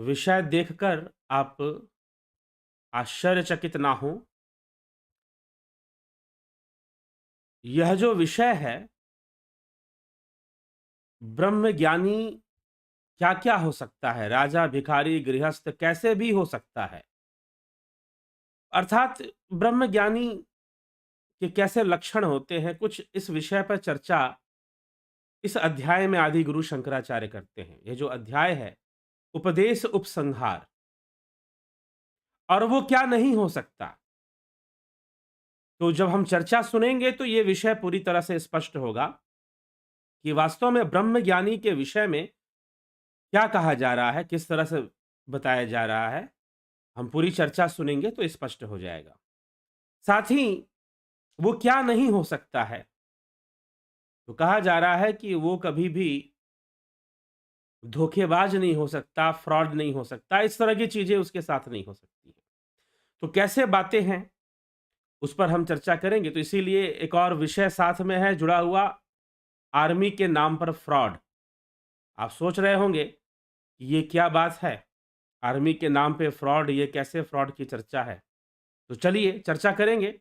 विषय देखकर आप आश्चर्यचकित ना हो। यह जो विषय है, ब्रह्म ज्ञानी क्या-क्या हो सकता है? राजा, भिखारी, गृहस्थ कैसे भी हो सकता है। अर्थात ब्रह्म ज्ञानी के कैसे लक्षण होते हैं, कुछ इस विषय पर चर्चा इस अध्याय में आदि गुरु शंकराचार्य करते हैं। यह जो अध्याय है, उपदेश उपसंहार, और वो क्या नहीं हो सकता। तो जब हम चर्चा सुनेंगे तो ये विषय पूरी तरह से स्पष्ट होगा कि वास्तव में ब्रह्म ज्ञानी के विषय में क्या कहा जा रहा है, किस तरह से बताया जा रहा है। हम पूरी चर्चा सुनेंगे तो स्पष्ट हो जाएगा। साथ ही वो क्या नहीं हो सकता है, तो कहा जा रहा है कि वो कभी भी धोखेबाज नहीं हो सकता, फ्रॉड नहीं हो सकता, इस तरह की चीजें उसके साथ नहीं हो सकती हैं। तो कैसे बातें हैं, उस पर हम चर्चा करेंगे। तो इसीलिए एक और विषय साथ में है जुड़ा हुआ, आर्मी के नाम पर फ्रॉड। आप सोच रहे होंगे कि ये क्या बात है, आर्मी के नाम पे फ्रॉड, ये कैसे फ्रॉड की चर्चा है। तो चलिए चर्चा करेंगे।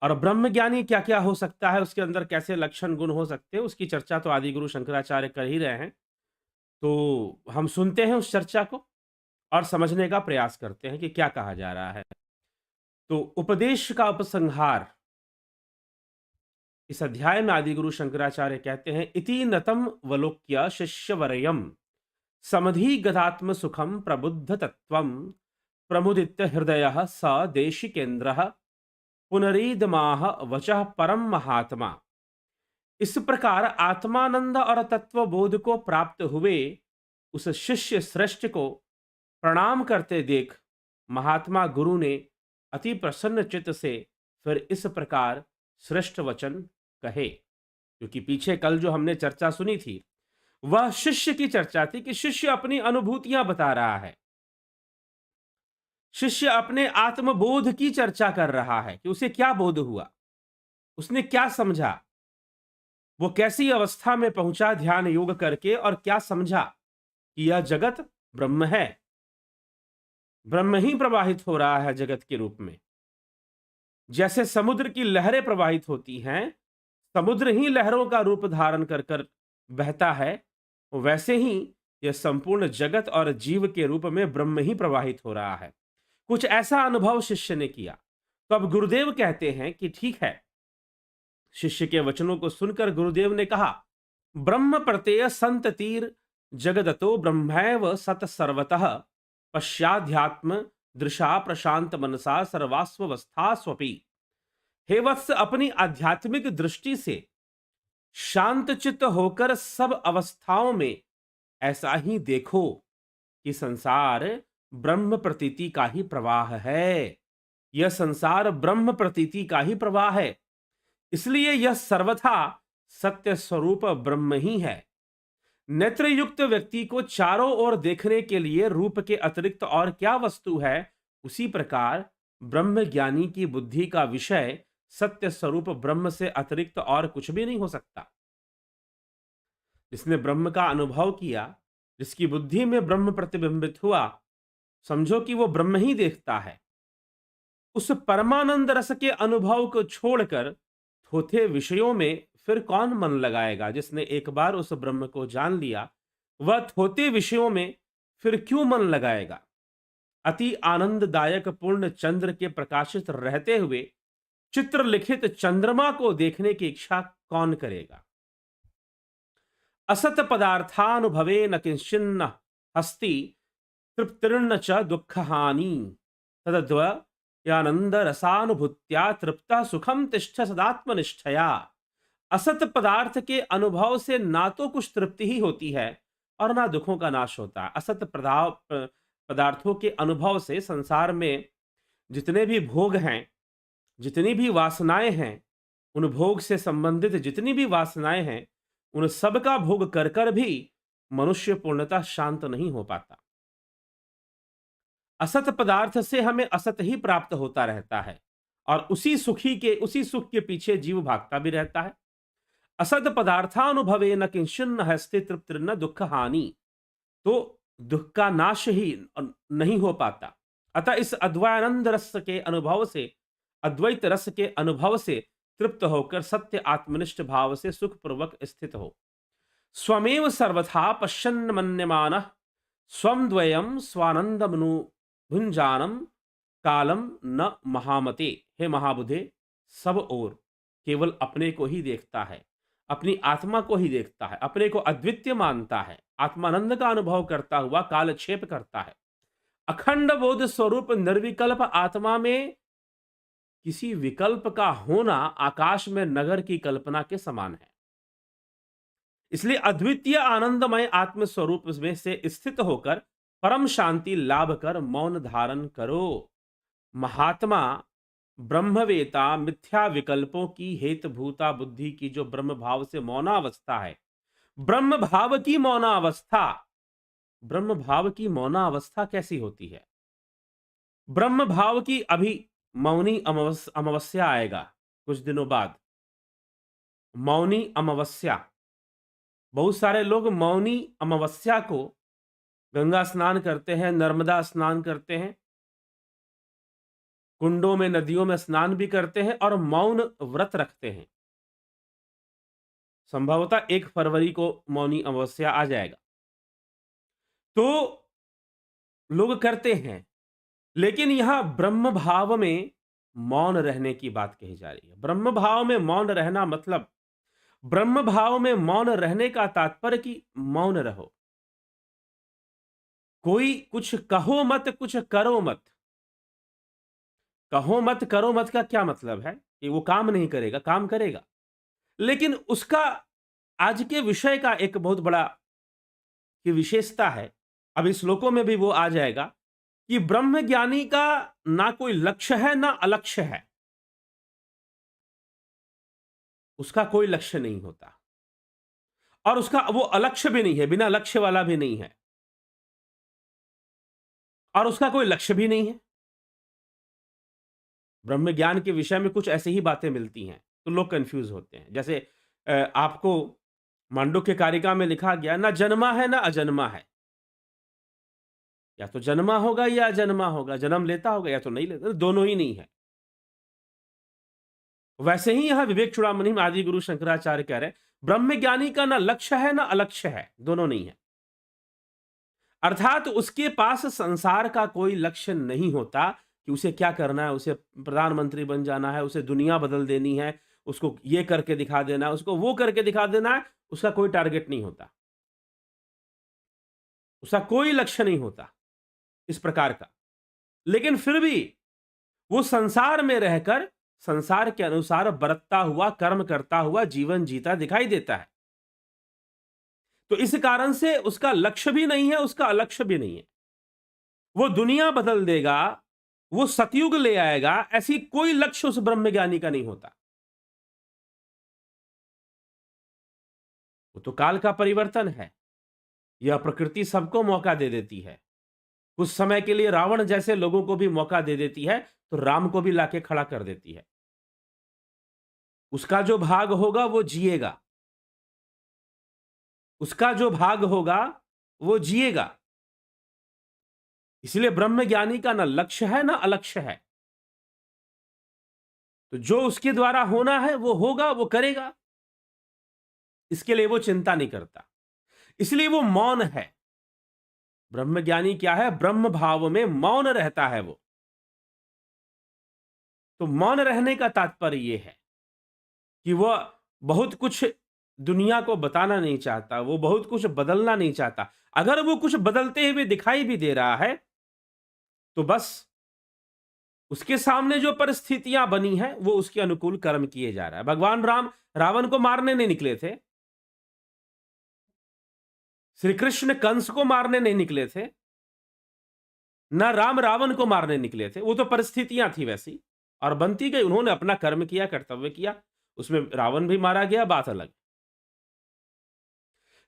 और ब्रह्मज्ञानी क्या-क्या हो सकता है, उसके अंदर कैसे लक्षण गुण हो सकते हैं, उसकी चर्चा तो आदि गुरु शंकराचार्य कर ही रहे हैं। तो हम सुनते हैं उस चर्चा को और समझने का प्रयास करते हैं कि क्या कहा जा रहा है। तो उपदेश का उपसंहार, इस अध्याय में आदि गुरु शंकराचार्य कहते हैं, इति नतम वलोक्य शिष्यवर्यम समधि गतात्म सुखम प्रबुद्ध तत्वम प्रमुदित हृदय स देशिकेन्द्र पुनरीदमाह वचः परम महात्मा। इस प्रकार आत्मानंद और तत्वबोध को प्राप्त हुए उस शिष्य श्रेष्ठ को प्रणाम करते देख महात्मा गुरु ने अति प्रसन्न चित्त से फिर इस प्रकार श्रेष्ठ वचन कहे। क्योंकि पीछे कल जो हमने चर्चा सुनी थी, वह शिष्य की चर्चा थी कि शिष्य अपनी अनुभूतियां बता रहा है, शिष्य अपने आत्मबोध की चर्चा कर रहा है कि उसे क्या बोध हुआ, उसने क्या समझा, वो कैसी अवस्था में पहुंचा ध्यान योग करके, और क्या समझा कि यह जगत ब्रह्म है, ब्रह्म ही प्रवाहित हो रहा है जगत के रूप में। जैसे समुद्र की लहरें प्रवाहित होती हैं, समुद्र ही लहरों का रूप धारण कर कर बहता है, वैसे ही यह संपूर्ण जगत और जीव के रूप में ब्रह्म ही प्रवाहित हो रहा है। कुछ ऐसा अनुभव शिष्य ने किया। तो अब गुरुदेव कहते हैं कि ठीक है। शिष्य के वचनों को सुनकर गुरुदेव ने कहा, ब्रह्म प्रत्यय संत तीर जगदतो ब्रह्मैव सत सर्वतः पश्चाध्यात्म दृशा प्रशांत मनसा सर्वास्वस्था स्वपी। हे वत्स, अपनी आध्यात्मिक दृष्टि से शांत चित्त होकर सब अवस्थाओं में ऐसा ही देखो कि संसार ब्रह्म प्रतीति का ही प्रवाह है। यह संसार ब्रह्म प्रतीति का ही प्रवाह है, इसलिए यह सर्वथा सत्य स्वरूप ब्रह्म ही है। नेत्र युक्त व्यक्ति को चारों ओर देखने के लिए रूप के अतिरिक्त और क्या वस्तु है, उसी प्रकार ब्रह्म ज्ञानी की बुद्धि का विषय सत्य स्वरूप ब्रह्म से अतिरिक्त और कुछ भी नहीं हो सकता। जिसने ब्रह्म का अनुभव किया, जिसकी बुद्धि में ब्रह्म प्रतिबिंबित हुआ, समझो कि वो ब्रह्म ही देखता है। उस परमानंद रस के अनुभव को छोड़कर थोथे विषयों में फिर कौन मन लगाएगा। जिसने एक बार उस ब्रह्म को जान लिया, वह थोथे विषयों में फिर क्यों मन लगाएगा। अति आनंददायक पूर्ण चंद्र के प्रकाशित रहते हुए चित्र लिखित चंद्रमा को देखने की इच्छा कौन करेगा। असत पदार्थानुभवे न किंचिन्न हस्ति तृप्तिर्न च दुःख हानि तदद्वयानंद रसानुभूत्या तृप्ता सुखम तिष्ठ सदात्मनिष्ठया। असत पदार्थ के अनुभव से ना तो कुछ तृप्ति ही होती है और ना दुखों का नाश होता है। असत पदार्थों के अनुभव से संसार में जितने भी भोग हैं, जितनी भी वासनाएं हैं, उन भोग से संबंधित जितनी भी वासनाएं हैं, उन सब का भोग कर कर भी मनुष्य पूर्णतः शांत नहीं हो पाता। असत पदार्थ से हमें असत ही प्राप्त होता रहता है और उसी सुख के पीछे जीव भागता भी रहता है। असत पदार्थानुभवे न किंचन हस्ते तृप्तिर्न दुःख हानि। तो दुख का नाश ही नहीं हो पाता। अतः इस अद्वैतानंद रस के अनुभव से, अद्वैत रस के अनुभव से तृप्त होकर सत्य आत्मनिष्ठ भाव से सुखपूर्वक स्थित हो। स्वमेव सर्वथा पश्यन् मन्यमानः स्वं द्वयं स्वानंदमनु भुंजानम कालम न महामते। हे महाबुधे, सब ओर केवल अपने को ही देखता है, अपनी आत्मा को ही देखता है, अपने को अद्वितीय मानता है, आत्मानंद का अनुभव करता हुआ कालक्षेप करता है। अखंड बोध स्वरूप निर्विकल्प आत्मा में किसी विकल्प का होना आकाश में नगर की कल्पना के समान है। इसलिए अद्वितीय आनंदमय आत्म स्वरूप में से स्थित होकर परम शांति लाभ कर मौन धारण करो। महात्मा ब्रह्मवेता मिथ्या विकल्पों की हेतभूता बुद्धि की जो ब्रह्म भाव से मौनावस्था है, ब्रह्म भाव की मौनावस्था, ब्रह्म भाव की मौनावस्था कैसी होती है? ब्रह्म भाव की अभी मौनी अमावस्या आएगा कुछ दिनों बाद, मौनी अमावस्या। बहुत सारे लोग मौनी अमावस्या को गंगा स्नान करते हैं, नर्मदा स्नान करते हैं, कुंडों में नदियों में स्नान भी करते हैं और मौन व्रत रखते हैं। संभवतः 1 फरवरी को मौनी अमावस्या आ जाएगा, तो लोग करते हैं। लेकिन यहां ब्रह्म भाव में मौन रहने की बात कही जा रही है। ब्रह्म भाव में मौन रहना मतलब, ब्रह्म भाव में मौन रहने का तात्पर्य कि मौन रहो, कोई कुछ कहो मत, कुछ करो मत। कहो मत करो मत का क्या मतलब है कि वो काम नहीं करेगा, काम करेगा, लेकिन उसका आज के विषय का एक बहुत बड़ा की विशेषता है, अब इस श्लोकों में भी वो आ जाएगा कि ब्रह्म ज्ञानी का ना कोई लक्ष्य है ना अलक्ष्य है, उसका कोई लक्ष्य नहीं होता और उसका वो अलक्ष्य भी नहीं है, बिना लक्ष्य वाला भी नहीं है, और उसका कोई लक्ष्य भी नहीं है। ब्रह्म ज्ञान के विषय में कुछ ऐसी ही बातें मिलती हैं तो लोग कंफ्यूज होते हैं। जैसे आपको मांडुक्य कारिका में लिखा गया, ना जन्मा है ना अजन्मा है, या तो जन्मा होगा या अजन्मा होगा, जन्म लेता होगा या तो नहीं लेता, दोनों ही नहीं है। वैसे ही यहां विवेक चूड़ामणि में आदि गुरु शंकराचार्य कह रहे हैं, ब्रह्म ज्ञानी का ना लक्ष्य है ना अलक्ष्य है, दोनों नहीं है। अर्थात उसके पास संसार का कोई लक्ष्य नहीं होता कि उसे क्या करना है, उसे प्रधानमंत्री बन जाना है, उसे दुनिया बदल देनी है, उसको ये करके दिखा देना है, उसको वो करके दिखा देना है। उसका कोई टारगेट नहीं होता, उसका कोई लक्ष्य नहीं होता इस प्रकार का। लेकिन फिर भी वो संसार में रहकर संसार के अनुसार बरतता हुआ, कर्म करता हुआ जीवन जीता दिखाई देता है। तो इस कारण से उसका लक्ष्य भी नहीं है, उसका अलक्ष्य भी नहीं है। वो दुनिया बदल देगा, वो सतयुग ले आएगा, ऐसी कोई लक्ष्य उस ब्रह्मज्ञानी का नहीं होता। वो तो काल का परिवर्तन है। यह प्रकृति सबको मौका दे देती है। कुछ समय के लिए रावण जैसे लोगों को भी मौका दे देती है, तो राम को भी लाके खड़ा कर देती है। उसका जो भाग होगा वो जिएगा, उसका जो भाग होगा वो जिएगा। इसलिए ब्रह्म ज्ञानी का ना लक्ष्य है ना अलक्ष्य है, तो जो उसके द्वारा होना है वो होगा, वो करेगा, इसके लिए वो चिंता नहीं करता, इसलिए वो मौन है। ब्रह्म ज्ञानी क्या है? ब्रह्म भाव में मौन रहता है वो। तो मौन रहने का तात्पर्य यह है कि वह बहुत कुछ दुनिया को बताना नहीं चाहता, वो बहुत कुछ बदलना नहीं चाहता। अगर वो कुछ बदलते हुए दिखाई भी दे रहा है तो बस उसके सामने जो परिस्थितियां बनी हैं वो उसके अनुकूल कर्म किए जा रहा है। भगवान राम रावण को मारने नहीं निकले थे, श्री कृष्ण कंस को मारने नहीं निकले थे, ना राम रावण को मारने निकले थे। वो तो परिस्थितियां थी वैसी और बनती गई। उन्होंने अपना कर्म किया, कर्तव्य किया, उसमें रावण भी मारा गया, बात अलग।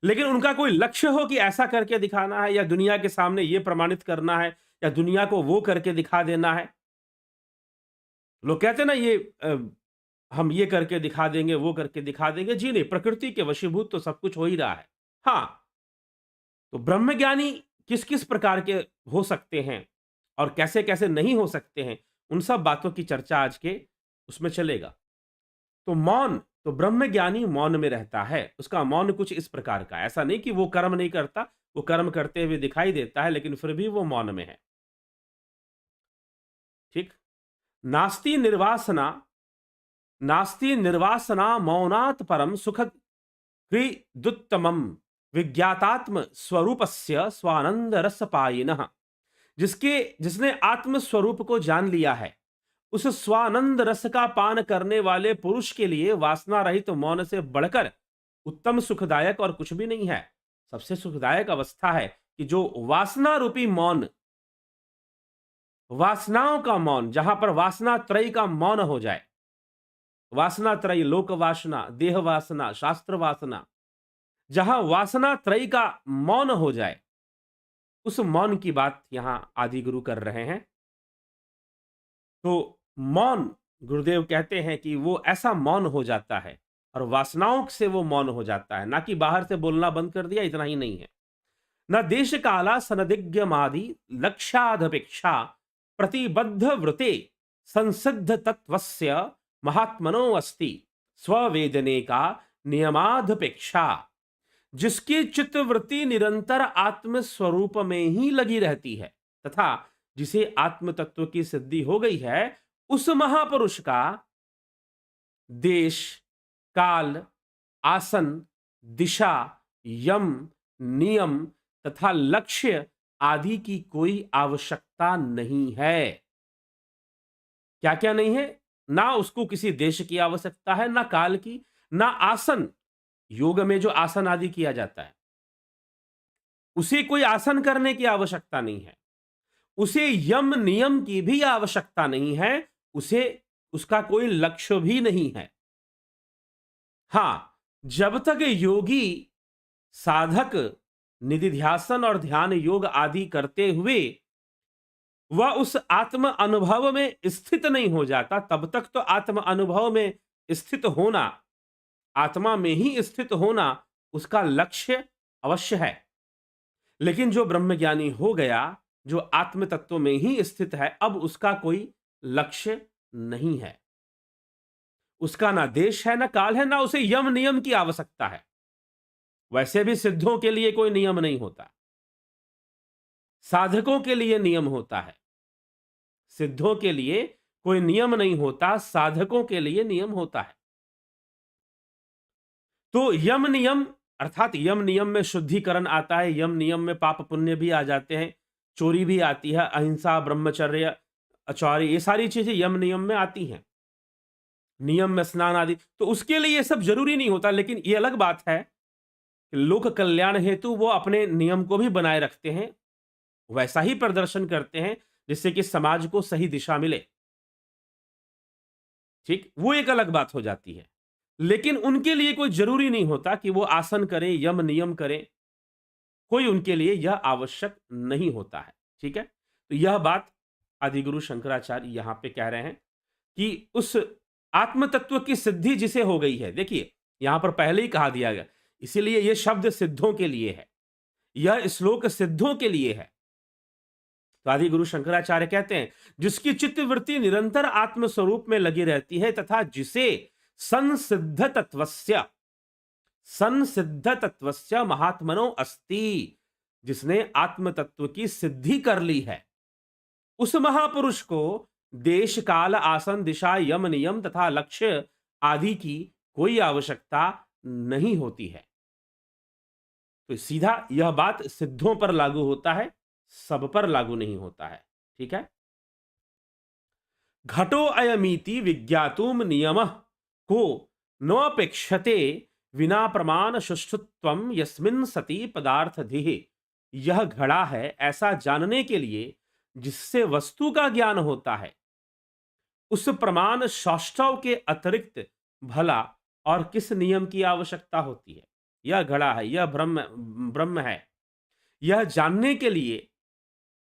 लेकिन उनका कोई लक्ष्य हो कि ऐसा करके दिखाना है या दुनिया के सामने ये प्रमाणित करना है या दुनिया को वो करके दिखा देना है। लोग कहते हैं ना ये हम ये करके दिखा देंगे, वो करके दिखा देंगे। जी नहीं, प्रकृति के वशीभूत तो सब कुछ हो ही रहा है। हाँ, तो ब्रह्मज्ञानी किस किस प्रकार के हो सकते हैं और कैसे कैसे नहीं हो सकते हैं, उन सब बातों की चर्चा आज के उसमें चलेगा। तो मौन, तो ब्रह्मज्ञानी मौन में रहता है। उसका मौन कुछ इस प्रकार का, ऐसा नहीं कि वो कर्म नहीं करता, वो कर्म करते हुए दिखाई देता है, लेकिन फिर भी वो मौन में है। ठीक। नास्ति निर्वासना, नास्ति निर्वासना मौनात् परम सुखद हृदुत्तमम विज्ञातात्म स्वरूपस्य स्वानंद रस पायिनः। जिसने आत्म स्वरूप को जान लिया है, उस स्वानंद रस का पान करने वाले पुरुष के लिए वासना रहित तो मौन से बढ़कर उत्तम सुखदायक और कुछ भी नहीं है। सबसे सुखदायक अवस्था है कि जो वासना रूपी मौन, वासनाओं का मौन, जहां पर वासना त्रयी का मौन हो जाए। वासना त्रयी, लोक वासना, देह वासना, शास्त्र वासना, जहां वासना त्रयी का मौन हो जाए, उस मौन की बात यहां आदि गुरु कर रहे हैं। तो मौन, गुरुदेव कहते हैं कि वो ऐसा मौन हो जाता है और वासनाओं से वो मौन हो जाता है, ना कि बाहर से बोलना बंद कर दिया, इतना ही नहीं है। न देश काला सनदिग्यमादि लक्ष्यादपेक्षा प्रतिबद्ध वृते संसिद्ध तत्वस्य महात्मनो अस्ति स्ववेदने का नियमाधपेक्षा। जिसकी चित्तवृत्ति निरंतर आत्म स्वरूप में ही लगी रहती है तथा जिसे आत्म तत्व की सिद्धि हो गई है, उस महापुरुष का देश, काल, आसन, दिशा, यम, नियम तथा लक्ष्य आदि की कोई आवश्यकता नहीं है। क्या क्या नहीं है? ना उसको किसी देश की आवश्यकता है, ना काल की, ना आसन, योग में जो आसन आदि किया जाता है उसे कोई आसन करने की आवश्यकता नहीं है, उसे यम नियम की भी आवश्यकता नहीं है, उसे उसका कोई लक्ष्य भी नहीं है। हां, जब तक योगी साधक निधिध्यासन और ध्यान योग आदि करते हुए वह उस आत्म अनुभव में स्थित नहीं हो जाता, तब तक तो आत्म अनुभव में स्थित होना, आत्मा में ही स्थित होना उसका लक्ष्य अवश्य है। लेकिन जो ब्रह्मज्ञानी हो गया, जो आत्म तत्व में ही स्थित है, अब उसका कोई लक्ष्य नहीं है, उसका ना देश है, ना काल है, ना उसे यम नियम की आवश्यकता है। वैसे भी सिद्धों के लिए कोई नियम नहीं होता, साधकों के लिए नियम होता है। सिद्धों के लिए कोई नियम नहीं होता, साधकों के लिए नियम होता है। तो यम नियम, अर्थात यम नियम में शुद्धिकरण आता है, यम नियम में पाप पुण्य भी आ जाते हैं, चोरी भी आती है, अहिंसा, ब्रह्मचर्य, आचार्य, ये सारी चीजें यम नियम में आती हैं। नियम में स्नान आदि, तो उसके लिए ये सब जरूरी नहीं होता। लेकिन ये अलग बात है कि लोक कल्याण हेतु वो अपने नियम को भी बनाए रखते हैं, वैसा ही प्रदर्शन करते हैं जिससे कि समाज को सही दिशा मिले। ठीक, वो एक अलग बात हो जाती है। लेकिन उनके लिए कोई जरूरी नहीं होता कि वो आसन करें, यम नियम करें, कोई उनके लिए यह आवश्यक नहीं होता है। ठीक है, तो यह बात आदिगुरु शंकराचार्य यहां पे कह रहे हैं कि उस आत्म तत्व की सिद्धि जिसे हो गई है, देखिए यहां पर पहले ही कहा दिया गया, इसीलिए यह शब्द सिद्धों के लिए है, यह श्लोक सिद्धों के लिए है। तो आदि गुरु शंकराचार्य कहते हैं जिसकी चित्तवृत्ति निरंतर आत्म स्वरूप में लगी रहती है तथा जिसे संसिद्ध तत्वस्य, संसिद्ध तत्वस्य महात्मनो अस्ति, जिसने आत्म तत्व की सिद्धि कर ली है, उस महापुरुष को देश, काल, आसन, दिशा, यम नियम तथा लक्ष्य आदि की कोई आवश्यकता नहीं होती है। तो सीधा यह बात सिद्धों पर लागू होता है, सब पर लागू नहीं होता है। ठीक है, घटो अयमीति विज्ञातुम नियमः को नोपेक्षते विना प्रमाण सुष्ठुत्वम यस्मिन् सति पदार्थधिः। यह घड़ा है ऐसा जानने के लिए जिससे वस्तु का ज्ञान होता है, उस प्रमाण सौष्ठव के अतिरिक्त भला और किस नियम की आवश्यकता होती है। यह घड़ा है, यह ब्रह्म ब्रह्म है, यह जानने के लिए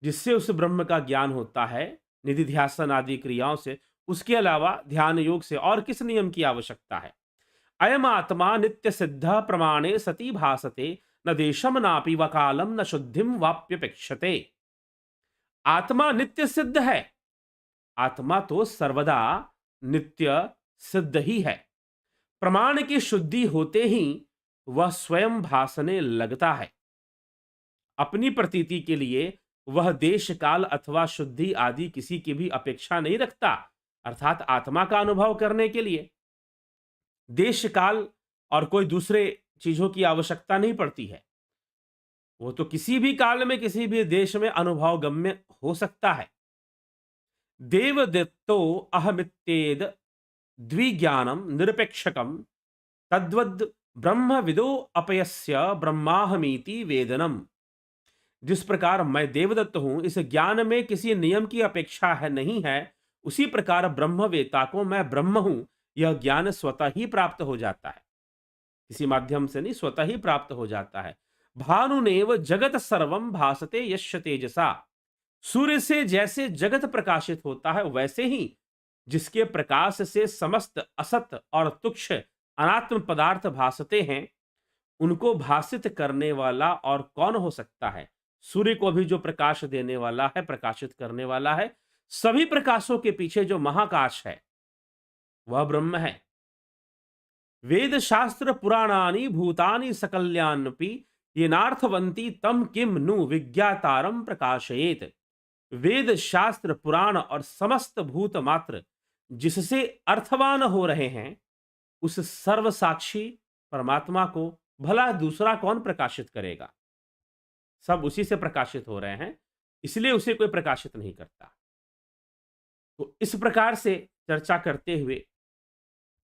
जिससे उस ब्रह्म का ज्ञान होता है निधिध्यासन आदि क्रियाओं से, उसके अलावा ध्यान योग से और किस नियम की आवश्यकता है। अयम आत्मा नित्य सिद्ध प्रमाणे सती भासते न देशम नापि व कालम न शुद्धिम वाप्यपेक्षते। आत्मा नित्य सिद्ध है। आत्मा तो सर्वदा नित्य सिद्ध ही है। प्रमाण की शुद्धि होते ही वह स्वयं भासने लगता है। अपनी प्रतीति के लिए वह देश काल अथवा शुद्धि आदि किसी की भी अपेक्षा नहीं रखता, अर्थात आत्मा का अनुभव करने के लिए देश काल और कोई दूसरे चीजों की आवश्यकता नहीं पड़ती है। वो तो किसी भी काल में किसी भी देश में अनुभव गम्य हो सकता है। देवदत्तो अहमित्येद द्विज्ञानम निरपेक्षकम तद्वद ब्रह्मविदो अपयस्य ब्रह्माहमीति वेदनम। जिस प्रकार मैं देवदत्त हूं, इस ज्ञान में किसी नियम की अपेक्षा है नहीं है, उसी प्रकार ब्रह्मवेता को मैं ब्रह्म हूं यह ज्ञान स्वतः ही प्राप्त हो जाता है। किसी माध्यम से नहीं, स्वतः ही प्राप्त हो जाता है। भानुनेव जगत सर्वम भासते यस्य तेजसा। सूर्य से जैसे जगत प्रकाशित होता है, वैसे ही जिसके प्रकाश से समस्त असत और तुक्ष अनात्म पदार्थ भासते हैं, उनको भासित करने वाला और कौन हो सकता है। सूर्य को भी जो प्रकाश देने वाला है, प्रकाशित करने वाला है, सभी प्रकाशों के पीछे जो महाकाश है वह ब्रह्म है। वेद शास्त्र पुराणानि भूतानि सकल्यान्पि येनार्थवन्ति तम किम नु विज्ञातारम प्रकाशयेत। वेद शास्त्र पुराण और समस्त भूत मात्र जिससे अर्थवान हो रहे हैं, उस सर्वसाक्षी परमात्मा को भला दूसरा कौन प्रकाशित करेगा। सब उसी से प्रकाशित हो रहे हैं, इसलिए उसे कोई प्रकाशित नहीं करता। तो इस प्रकार से चर्चा करते हुए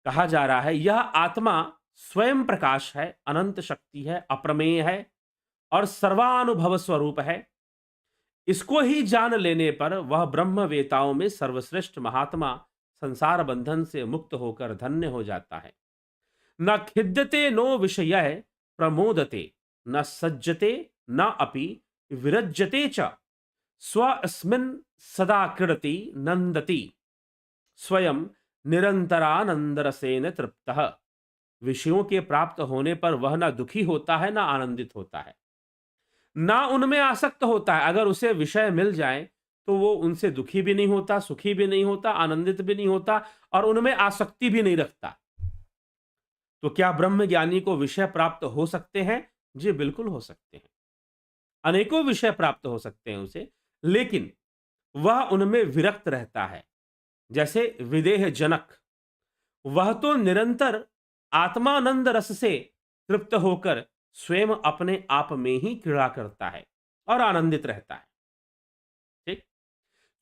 कहा जा रहा है, यह आत्मा स्वयं प्रकाश है, अनंत शक्ति है, अप्रमेय है और सर्वानुभव स्वरूप है। इसको ही जान लेने पर वह ब्रह्मवेताओं में सर्वश्रेष्ठ महात्मा संसार बंधन से मुक्त होकर धन्य हो जाता है। न खिद्यते नो विषय प्रमोदते, न सज्जते न अपि विरज्यते च, स्वस्मिन् सदा क्रीडति नंदति, स्वयं निरंतरानंद रसेन तृप्तः। विषयों के प्राप्त होने पर वह न दुखी होता है, न आनंदित होता है, ना उनमें आसक्त होता है। अगर उसे विषय मिल जाए तो वो उनसे दुखी भी नहीं होता, सुखी भी नहीं होता, आनंदित भी नहीं होता और उनमें आसक्ति भी नहीं रखता। तो क्या ब्रह्म ज्ञानी को विषय प्राप्त हो सकते हैं? जी बिल्कुल हो सकते हैं। अनेकों विषय प्राप्त हो सकते हैं उसे, लेकिन वह उनमें विरक्त रहता है। जैसे विदेह जनक, वह तो निरंतर आत्मानंद रस से तृप्त होकर स्वयं अपने आप में ही क्रीड़ा करता है और आनंदित रहता है। ठीक।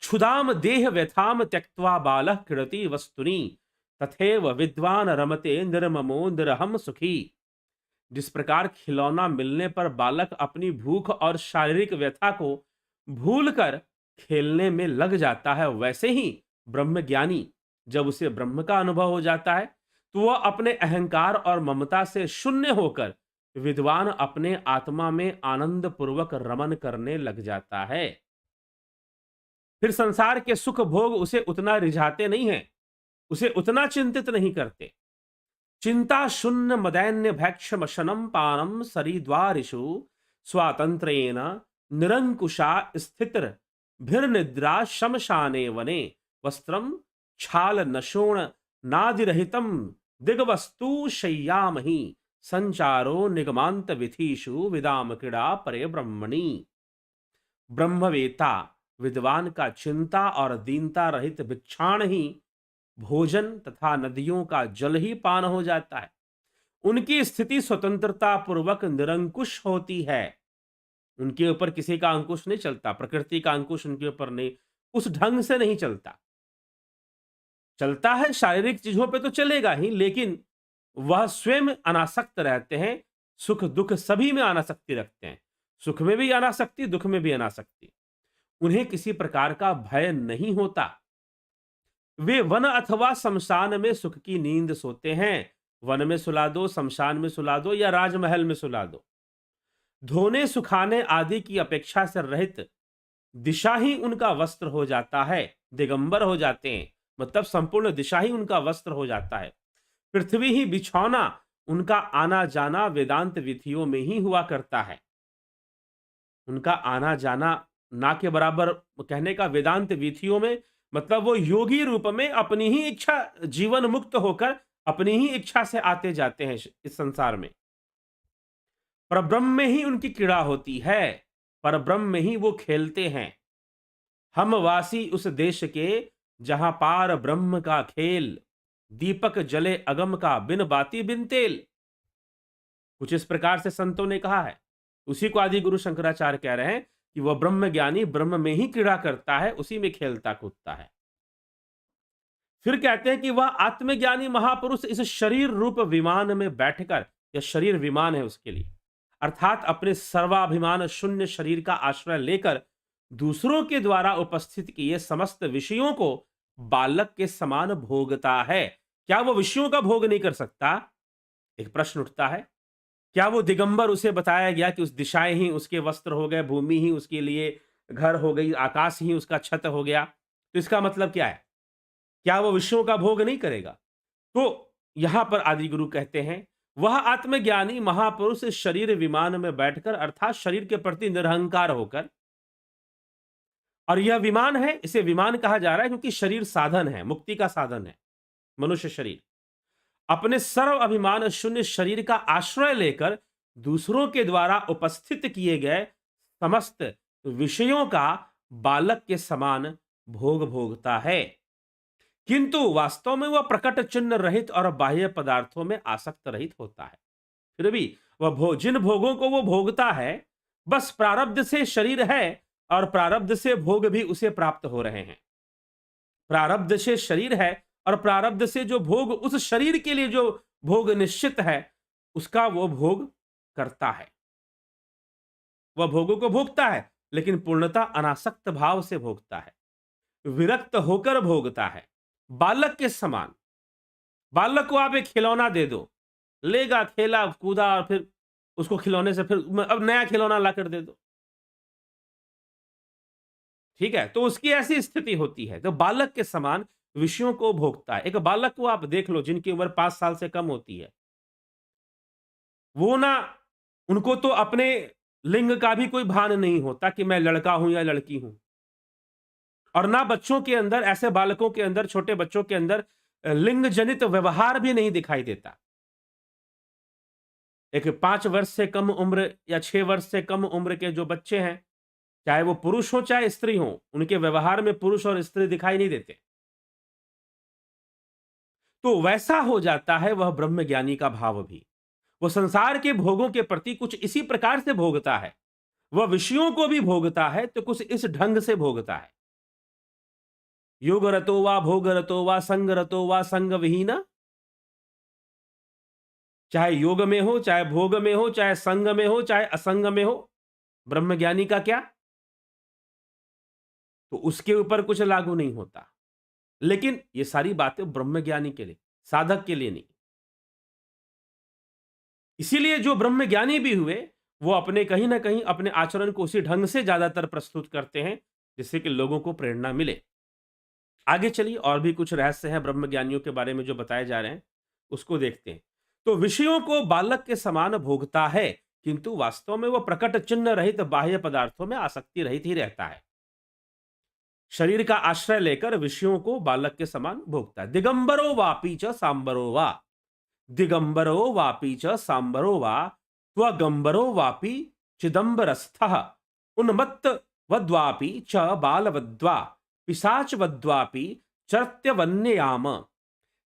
क्षुदाम देह व्यथाम त्यक्त्वा बालः क्रीडति वस्तुनि, तथैव विद्वान रमते निर्ममो निरहम सुखी। जिस प्रकार खिलौना मिलने पर बालक अपनी भूख और शारीरिक व्यथा को भूलकर खेलने में लग जाता है, वैसे ही ब्रह्मज्ञानी जब उसे ब्रह्म का अनुभव हो जाता है तो वह अपने अहंकार और ममता से शून्य होकर विद्वान अपने आत्मा में आनंद पूर्वक रमन करने लग जाता है। फिर संसार के सुख भोग उसे उतना रिझाते नहीं हैं, उसे उतना चिंतित नहीं करते। चिंता शून्य मदैन्य भैक्षमशनम पानम सरिद्वारिषु स्वातंत्रेण निरंकुशा स्थितिर भिर्निद्रा शमशाने वने वस्त्रम छाल नशोण नादिरहितम दिग्वस्तु शय्यामहि संचारो निगमांत विधिषु विदाम क्रीड़ा परे ब्रह्मणि। ब्रह्मवेता विद्वान का चिंता और दीनता रहित भिक्षाण ही भोजन तथा नदियों का जल ही पान हो जाता है। उनकी स्थिति स्वतंत्रता पूर्वक निरंकुश होती है। उनके ऊपर किसी का अंकुश नहीं चलता, प्रकृति का अंकुश उनके ऊपर नहीं, उस ढंग से नहीं चलता। चलता है शारीरिक चीजों पे तो चलेगा ही, लेकिन वह स्वयं अनासक्त रहते हैं। सुख दुख सभी में अनासक्ति रखते हैं, सुख में भी अनासक्ति, दुख में भी अनासक्ति। उन्हें किसी प्रकार का भय नहीं होता। वे वन अथवा शमशान में सुख की नींद सोते हैं। वन में सुला दो, शमशान में सुला दो या राजमहल में सुला दो, धोने सुखाने आदि की अपेक्षा से रहित दिशा ही उनका वस्त्र हो जाता है। दिगंबर हो जाते हैं, मतलब संपूर्ण दिशा ही उनका वस्त्र हो जाता है। पृथ्वी ही बिछौना उनका आना जाना वेदांत विधियों में ही हुआ करता है। उनका आना जाना ना के बराबर कहने का वेदांत विधियों में मतलब वो योगी रूप में अपनी ही इच्छा जीवन मुक्त होकर अपनी ही इच्छा से आते जाते हैं इस संसार में। परब्रह्म में ही उनकी क्रीड़ा होती है, परब्रह्म में ही वो खेलते हैं। हम वासी उस देश के जहां पार ब्रह्म का खेल, दीपक जले अगम का बिन बाती बिन तेल। कुछ इस प्रकार से संतों ने कहा है। उसी को आदि गुरु शंकराचार्य कह रहे हैं कि वह ब्रह्म ज्ञानी ब्रह्म में ही क्रीड़ा करता है, उसी में खेलता कूदता है। फिर कहते हैं कि वह आत्मज्ञानी महापुरुष इस शरीर रूप विमान में बैठकर, यह शरीर विमान है उसके लिए, अर्थात अपने सर्वाभिमान शून्य शरीर का आश्रय लेकर दूसरों के द्वारा उपस्थित किए समस्त विषयों को बालक के समान भोगता है। क्या वो विषयों का भोग नहीं कर सकता? एक प्रश्न उठता है। क्या वो दिगंबर, उसे बताया गया कि उस दिशाएं ही उसके वस्त्र हो गए, भूमि ही उसके लिए घर हो गई, आकाश ही उसका छत हो गया, तो इसका मतलब क्या है? क्या वो विषयों का भोग नहीं करेगा? तो यहां पर आदि गुरु कहते हैं वह आत्मज्ञानी महापुरुष इस शरीर विमान में बैठकर अर्थात शरीर के प्रति निरहंकार होकर, और यह विमान है, इसे विमान कहा जा रहा है क्योंकि शरीर साधन है, मुक्ति का साधन है मनुष्य शरीर। अपने सर्व अभिमान शून्य शरीर का आश्रय लेकर दूसरों के द्वारा उपस्थित किए गए समस्त विषयों का बालक के समान भोग भोगता है, किंतु वास्तव में वह प्रकट चिन्ह रहित और बाह्य पदार्थों में आसक्त रहित होता है। फिर भी वह जिन भोगों को वो भोगता है, बस प्रारब्ध से शरीर है और प्रारब्ध से भोग भी उसे प्राप्त हो रहे हैं। प्रारब्ध से शरीर है और प्रारब्ध से जो भोग उस शरीर के लिए जो भोग निश्चित है उसका वो भोग करता है। वह भोगों को भोगता है लेकिन पूर्णता अनासक्त भाव से भोगता है, विरक्त होकर भोगता है, बालक के समान। बालक को आप एक खिलौना दे दो, लेगा, खेला कूदा और फिर उसको खिलौने से फिर अब नया खिलौना लाकर दे दो, ठीक है? तो उसकी ऐसी स्थिति होती है। तो बालक के समान विषयों को भोगता है। एक बालक को आप देख लो जिनकी उम्र 5 साल से कम होती है, वो ना, उनको तो अपने लिंग का भी कोई भान नहीं होता कि मैं लड़का हूं या लड़की हूं। और ना बच्चों के अंदर, ऐसे बालकों के अंदर, छोटे बच्चों के अंदर लिंग जनित व्यवहार भी नहीं दिखाई देता। एक 5 वर्ष से कम उम्र या 6 वर्ष से कम उम्र के जो बच्चे हैं, चाहे वो पुरुष हो चाहे स्त्री हो, उनके व्यवहार में पुरुष और स्त्री दिखाई नहीं देते। तो वैसा हो जाता है वह ब्रह्म ज्ञानी का भाव भी। वो संसार के भोगों के प्रति कुछ इसी प्रकार से भोगता है। वह विषयों को भी भोगता है तो कुछ इस ढंग से भोगता है। योग रतो वा भोग रतो वा संग रतो वा संग विहीन। चाहे योग में हो, चाहे भोग में हो, चाहे संग में हो, चाहे असंग में हो, ब्रह्मज्ञानी का क्या? तो उसके ऊपर कुछ लागू नहीं होता। लेकिन ये सारी बातें ब्रह्मज्ञानी के लिए, साधक के लिए नहीं। इसीलिए जो ब्रह्मज्ञानी भी हुए वो अपने कहीं ना कहीं अपने आचरण को उसी ढंग से ज्यादातर प्रस्तुत करते हैं जिससे कि लोगों को प्रेरणा मिले। आगे चलिए, और भी कुछ रहस्य हैं ब्रह्मज्ञानियों के बारे में जो बताए जा रहे हैं, उसको देखते हैं। तो विषयों को बालक के समान भोगता है, किंतु वास्तव में वह प्रकट चिन्ह रहित बाह्य पदार्थों में आसक्ति रहित ही रहता है। शरीर का आश्रय लेकर विषयों को बालक के समान भोगता है। दिगंबरो वापी च सांबरो वा, दिगंबरो वापी च सांबरो वा, त्वगंबरो वापी चिदंबरस्थः, उन्मत्त वद्वापि च बालवद्वा, पिशाच वद्वापि चर्त्यवन्ययाम।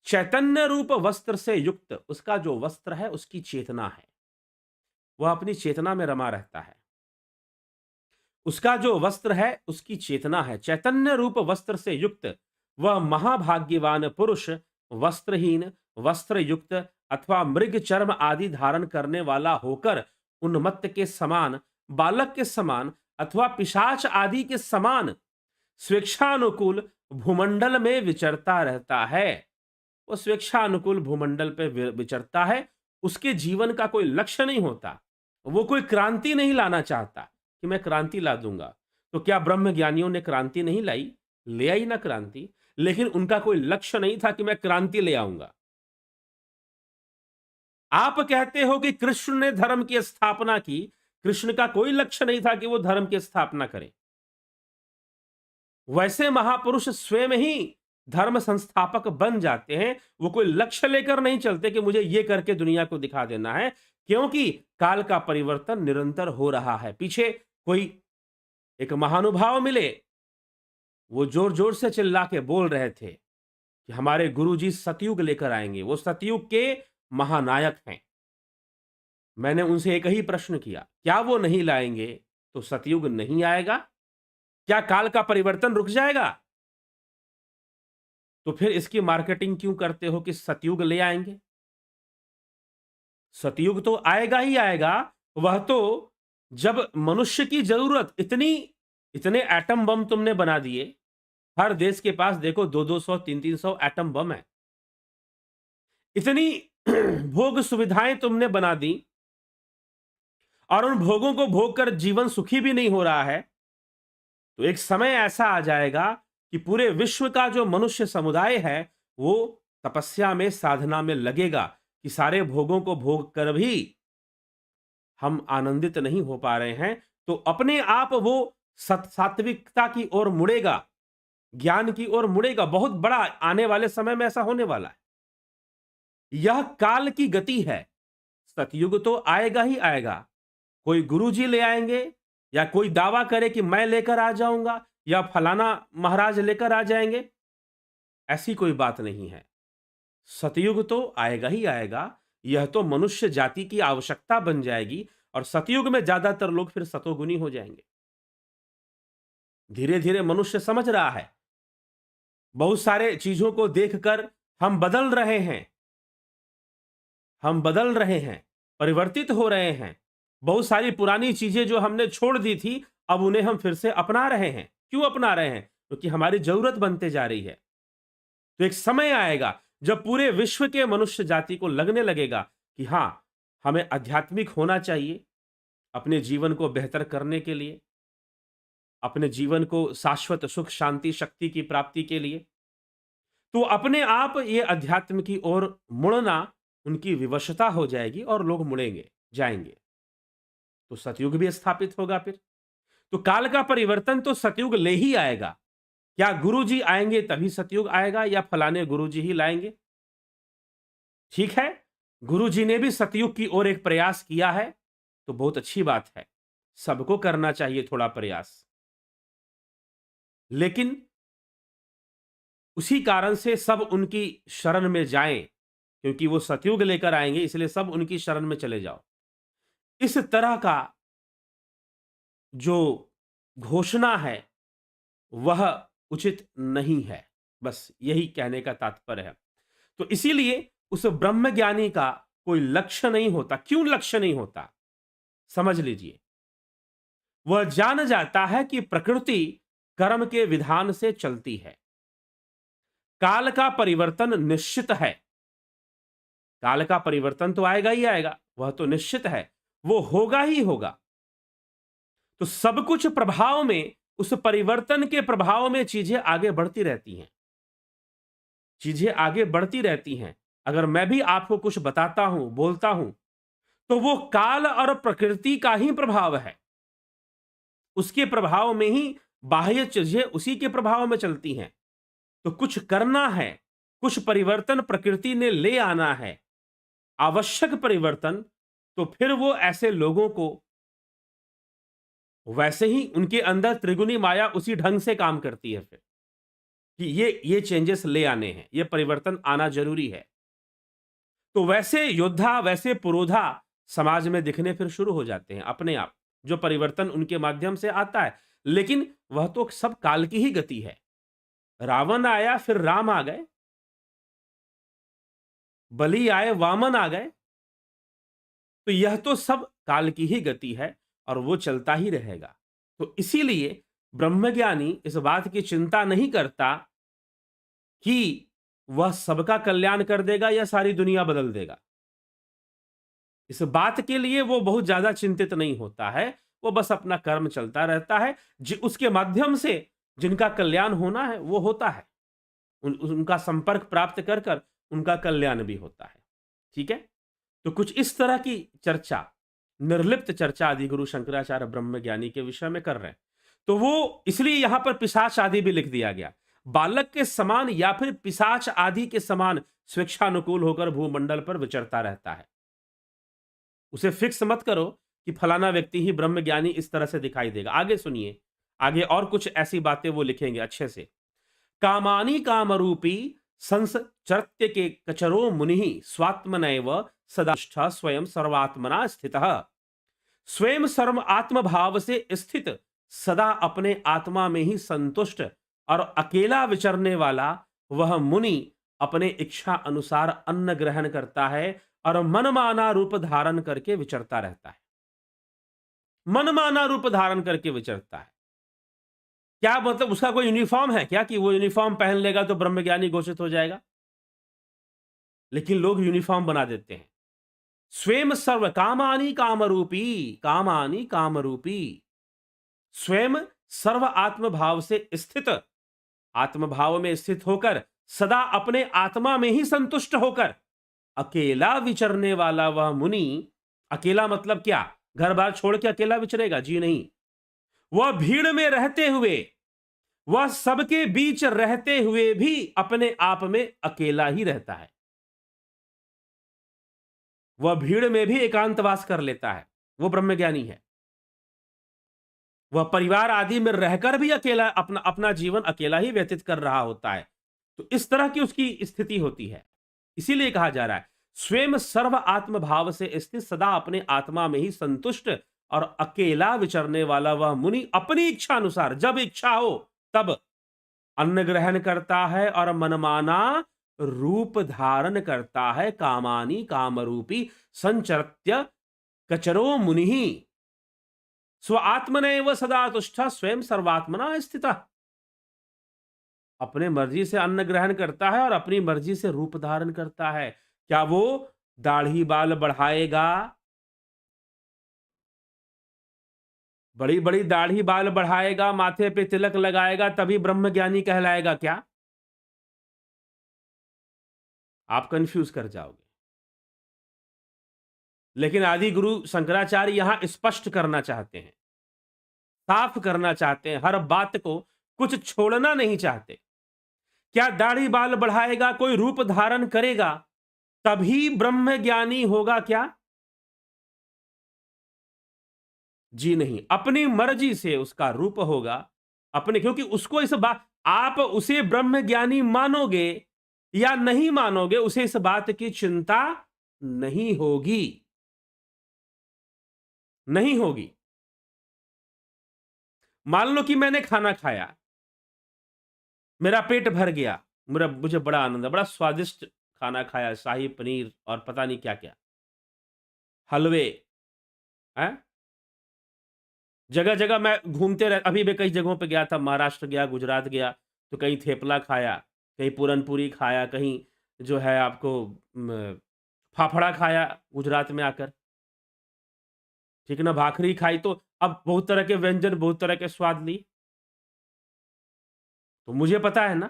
चैतन्य रूप वस्त्र से युक्त उसका जो वस्त्र है उसकी चेतना है, वह अपनी चेतना में रमा रहता है। उसका जो वस्त्र है उसकी चेतना है। चैतन्य रूप वस्त्र से युक्त वह महाभाग्यवान पुरुष वस्त्रहीन, वस्त्र युक्त अथवा मृग चर्म आदि धारण करने वाला होकर उन्मत्त के समान, बालक के समान अथवा पिशाच आदि के समान स्वेच्छानुकूल भूमंडल में विचरता रहता है। वो स्वेच्छानुकूल भूमंडल पे विचरता है। उसके जीवन का कोई लक्ष्य नहीं होता। वो कोई क्रांति नहीं लाना चाहता कि मैं क्रांति ला दूंगा। तो क्या ब्रह्म ज्ञानियों ने क्रांति नहीं लाई? ले आई ना क्रांति, लेकिन उनका कोई लक्ष्य नहीं था कि मैं क्रांति ले आऊंगा। आप कहते हो कि कृष्ण ने धर्म की स्थापना की। कृष्ण का कोई लक्ष्य नहीं था कि वो धर्म की स्थापना करें। वैसे महापुरुष स्वयं ही धर्म संस्थापक बन जाते हैं। वो कोई लक्ष्य लेकर नहीं चलते कि मुझे ये करके दुनिया को दिखा देना है, क्योंकि काल का परिवर्तन निरंतर हो रहा है। पीछे कोई एक महानुभाव मिले, वो जोर जोर से चिल्ला के बोल रहे थे कि हमारे गुरुजी सतयुग लेकर आएंगे, वो सतयुग के महानायक हैं। मैंने उनसे एक ही प्रश्न किया, क्या वो नहीं लाएंगे तो सतयुग नहीं आएगा? क्या काल का परिवर्तन रुक जाएगा? तो फिर इसकी मार्केटिंग क्यों करते हो कि सतयुग ले आएंगे? सतयुग तो आएगा ही आएगा। वह तो जब मनुष्य की जरूरत इतने एटम बम तुमने बना दिए, हर देश के पास देखो 200-200 300-300 एटम बम है। इतनी भोग सुविधाएं तुमने बना दी और उन भोगों को भोग कर जीवन सुखी भी नहीं हो रहा है, तो एक समय ऐसा आ जाएगा कि पूरे विश्व का जो मनुष्य समुदाय है वो तपस्या में, साधना में लगेगा कि सारे भोगों को भोग कर भी हम आनंदित नहीं हो पा रहे हैं, तो अपने आप वो सात्विकता की ओर मुड़ेगा, ज्ञान की ओर मुड़ेगा। बहुत बड़ा आने वाले समय में ऐसा होने वाला है। यह काल की गति है। सतयुग तो आएगा ही आएगा। कोई गुरुजी ले आएंगे या कोई दावा करे कि मैं लेकर आ जाऊंगा या फलाना महाराज लेकर आ जाएंगे, ऐसी कोई बात नहीं है। सतयुग तो आएगा ही आएगा। यह तो मनुष्य जाति की आवश्यकता बन जाएगी और सतयुग में ज्यादातर लोग फिर सतोगुनी हो जाएंगे। धीरे धीरे मनुष्य समझ रहा है। बहुत सारे चीजों को देखकर हम बदल रहे हैं, हम बदल रहे हैं, परिवर्तित हो रहे हैं। बहुत सारी पुरानी चीजें जो हमने छोड़ दी थी, अब उन्हें हम फिर से अपना रहे हैं। क्यों अपना रहे हैं? क्योंकि हमारी जरूरत बनते जा रही है। तो एक समय आएगा जब पूरे विश्व के मनुष्य जाति को लगने लगेगा कि हां, हमें आध्यात्मिक होना चाहिए अपने जीवन को बेहतर करने के लिए, अपने जीवन को शाश्वत सुख, शांति, शक्ति की प्राप्ति के लिए। तो अपने आप ये अध्यात्म की ओर मुड़ना उनकी विवशता हो जाएगी और लोग मुड़ेंगे, जाएंगे। तो सतयुग भी स्थापित होगा फिर। तो काल का परिवर्तन तो सतयुग ले ही आएगा। क्या गुरुजी आएंगे तभी सतयुग आएगा या फलाने गुरुजी ही लाएंगे? ठीक है, गुरुजी ने भी सतयुग की ओर एक प्रयास किया है, तो बहुत अच्छी बात है। सबको करना चाहिए थोड़ा प्रयास। लेकिन उसी कारण से सब उनकी शरण में जाएं, क्योंकि वो सतयुग लेकर आएंगे, इसलिए सब उनकी शरण में चले जाओ। इस तरह का जो घोषणा है वह उचित नहीं है। बस यही कहने का तात्पर्य है। तो इसीलिए उस ब्रह्मज्ञानी का कोई लक्ष्य नहीं होता। क्यों लक्ष्य नहीं होता? समझ लीजिए। वह जान जाता है कि प्रकृति कर्म के विधान से चलती है। काल का परिवर्तन निश्चित है। काल का परिवर्तन तो आएगा ही आएगा, वह तो निश्चित है, वो होगा ही होगा। तो सब कुछ प्रभाव में, उस परिवर्तन के प्रभाव में चीजें आगे बढ़ती रहती हैं। चीजें आगे बढ़ती रहती हैं। अगर मैं भी आपको कुछ बताता हूं, बोलता हूं, तो वो काल और प्रकृति का ही प्रभाव है। उसके प्रभाव में ही बाह्य चीजें उसी के प्रभाव में चलती हैं। तो कुछ करना है, कुछ परिवर्तन प्रकृति ने ले आना है, आवश्यक परिवर्तन, तो फिर वो ऐसे लोगों को, वैसे ही उनके अंदर त्रिगुणी माया उसी ढंग से काम करती है फिर कि ये चेंजेस ले आने हैं, ये परिवर्तन आना जरूरी है। तो वैसे योद्धा, वैसे पुरोधा समाज में दिखने फिर शुरू हो जाते हैं अपने आप, जो परिवर्तन उनके माध्यम से आता है। लेकिन वह तो सब काल की ही गति है। रावण आया, फिर राम आ गए, बलि आए, वामन आ गए। तो यह तो सब काल की ही गति है और वो चलता ही रहेगा। तो इसीलिए ब्रह्मज्ञानी इस बात की चिंता नहीं करता कि वह सबका कल्याण कर देगा या सारी दुनिया बदल देगा। इस बात के लिए वो बहुत ज्यादा चिंतित नहीं होता है। वो बस अपना कर्म चलता रहता है, उसके माध्यम से जिनका कल्याण होना है वो होता है। उनका संपर्क प्राप्त कर कर उनका कल्याण भी होता है। ठीक है। तो कुछ इस तरह की चर्चा, निर्लिप्त चर्चा आदि गुरु शंकराचार्य ब्रह्म ज्ञानी के विषय में कर रहे हैं। तो वो इसलिए यहां पर पिशाच आदि भी लिख दिया गया। बालक के समान या फिर पिशाच आदि के समान स्वेच्छानुकूल होकर भूमंडल पर विचरता रहता है। उसे फिक्स मत करो कि फलाना व्यक्ति ही ब्रह्म ज्ञानी इस तरह से दिखाई देगा। आगे सुनिए, आगे और कुछ ऐसी बातें वो लिखेंगे अच्छे से। कामानी कामरूपी संसचर्त्य के कचरो मुनि स्वात्मनैव सदाष्ठ स्वयं सर्वात्मना स्थितः। स्वयं सर्व आत्म भाव से स्थित, सदा अपने आत्मा में ही संतुष्ट और अकेला विचरने वाला वह मुनि अपने इच्छा अनुसार अन्न ग्रहण करता है और मनमाना रूप धारण करके विचरता रहता है। मनमाना रूप धारण करके विचरता है। क्या मतलब उसका कोई यूनिफॉर्म है क्या कि वो यूनिफॉर्म पहन लेगा तो ब्रह्मज्ञानी घोषित हो जाएगा? लेकिन लोग यूनिफॉर्म बना देते हैं। स्वयं सर्व कामानी कामरूपी, कामानी कामरूपी, स्वयं सर्व आत्मभाव से स्थित, आत्मभाव में स्थित होकर सदा अपने आत्मा में ही संतुष्ट होकर अकेला विचरने वाला वह मुनि, अकेला मतलब क्या? घर बार छोड़ के अकेला विचरेगा? जी नहीं। वह भीड़ में रहते हुए, वह सबके बीच रहते हुए भी अपने आप में अकेला ही रहता है। वह भीड़ में भी एकांतवास कर लेता है, वो ब्रह्मज्ञानी है। वह परिवार आदि में रहकर भी अकेला अपना अपना जीवन अकेला ही व्यतीत कर रहा होता है। तो इस तरह की उसकी स्थिति होती है। इसीलिए कहा जा रहा है स्वयं सर्व आत्म भाव से स्थित, सदा अपने आत्मा में ही संतुष्ट और अकेला विचरने वाला वह मुनि अपनी इच्छा अनुसार जब इच्छा हो तब अन्न ग्रहण करता है और मनमाना रूप धारण करता है। कामानी कामरूपी संचरत्य कचरो मुनि स्व आत्मनैव सदा तुष्ट स्वयं सर्वात्मना स्थित। अपने मर्जी से अन्न ग्रहण करता है और अपनी मर्जी से रूप धारण करता है। क्या वो दाढ़ी बाल बढ़ाएगा, बड़ी बड़ी दाढ़ी बाल बढ़ाएगा, माथे पे तिलक लगाएगा तभी ब्रह्मज्ञानी कहलाएगा क्या? आप कंफ्यूज कर जाओगे। लेकिन आदि गुरु शंकराचार्य यहां स्पष्ट करना चाहते हैं, साफ करना चाहते हैं, हर बात को कुछ छोड़ना नहीं चाहते। क्या दाढ़ी बाल बढ़ाएगा, कोई रूप धारण करेगा तभी ब्रह्म ज्ञानी होगा क्या? जी नहीं, अपनी मर्जी से उसका रूप होगा अपने, क्योंकि उसको इस बात, आप उसे ब्रह्म ज्ञानी मानोगे या नहीं मानोगे उसे इस बात की चिंता नहीं होगी, नहीं होगी। मान लो कि मैंने खाना खाया, मेरा पेट भर गया, मुझे बड़ा आनंद है, बड़ा स्वादिष्ट खाना खाया, शाही पनीर और पता नहीं क्या क्या, हलवे हैं। जगह जगह मैं घूमते रह, अभी मैं कई जगहों पे गया था, महाराष्ट्र गया, गुजरात गया, तो कहीं थेपला खाया, कहीं पूरनपूरी खाया, कहीं जो है आपको फाफड़ा खाया गुजरात में आकर, ठीक है ना, भाखरी खाई। तो अब बहुत तरह के व्यंजन, बहुत तरह के स्वाद ली, तो मुझे पता है ना।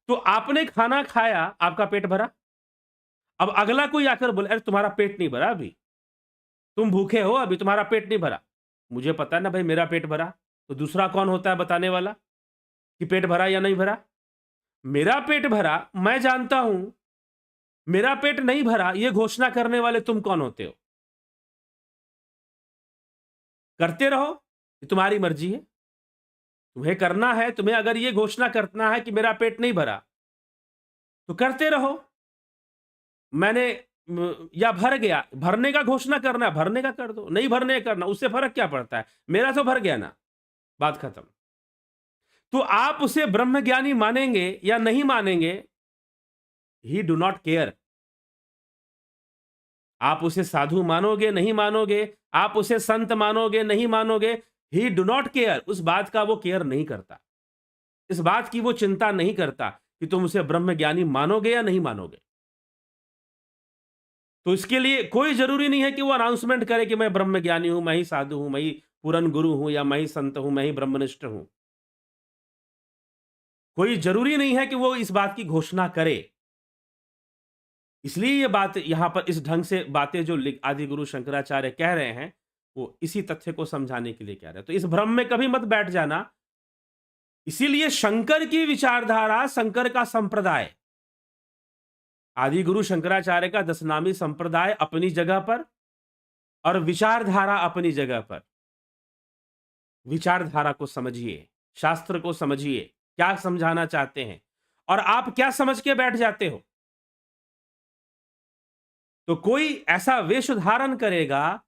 तो आपने खाना खाया, आपका पेट भरा। अब अगला कोई आकर बोले अरे तुम्हारा पेट नहीं भरा, अभी तुम भूखे हो, अभी तुम्हारा पेट नहीं भरा। मुझे पता है ना भाई मेरा पेट भरा, तो दूसरा कौन होता है बताने वाला कि पेट भरा या नहीं भरा? मेरा पेट भरा, मैं जानता हूं। मेरा पेट नहीं भरा, यह घोषणा करने वाले तुम कौन होते हो? करते रहो, ये तुम्हारी मर्जी है, तुम्हें करना है। तुम्हें अगर यह घोषणा करना है कि मेरा पेट नहीं भरा, तो करते रहो। मैंने या भर गया, भरने का घोषणा करना है, भरने का कर दो, नहीं भरने का करना, उससे फर्क क्या पड़ता है? मेरा तो भर गया ना, बात खत्म। तो आप उसे ब्रह्मज्ञानी मानेंगे या नहीं मानेंगे, ही डू नॉट केयर। आप उसे साधु मानोगे नहीं मानोगे, आप उसे संत मानोगे नहीं मानोगे, ही डू नॉट केयर। उस बात का वो केयर नहीं करता, इस बात की वो चिंता नहीं करता कि तुम उसे ब्रह्मज्ञानी मानोगे या नहीं मानोगे। तो इसके लिए कोई जरूरी नहीं है कि वो अनाउंसमेंट करे कि मैं ब्रह्मज्ञानी हूं, मैं ही साधु हूं, मैं ही पूरन गुरु हूं, या मैं ही संत हूं, मैं ही ब्रह्मनिष्ठ हूं। कोई जरूरी नहीं है कि वो इस बात की घोषणा करे। इसलिए ये बात यहां पर इस ढंग से बातें जो आदि गुरु शंकराचार्य कह रहे हैं, वो इसी तथ्य को समझाने के लिए कह रहे हैं। तो इस भ्रम में कभी मत बैठ जाना। इसीलिए शंकर की विचारधारा, शंकर का संप्रदाय, आदि गुरु शंकराचार्य का दशनामी संप्रदाय अपनी जगह पर और विचारधारा अपनी जगह पर। विचारधारा को समझिए, शास्त्र को समझिए, क्या समझाना चाहते हैं और आप क्या समझ के बैठ जाते हो। तो कोई ऐसा वेश धारण करेगा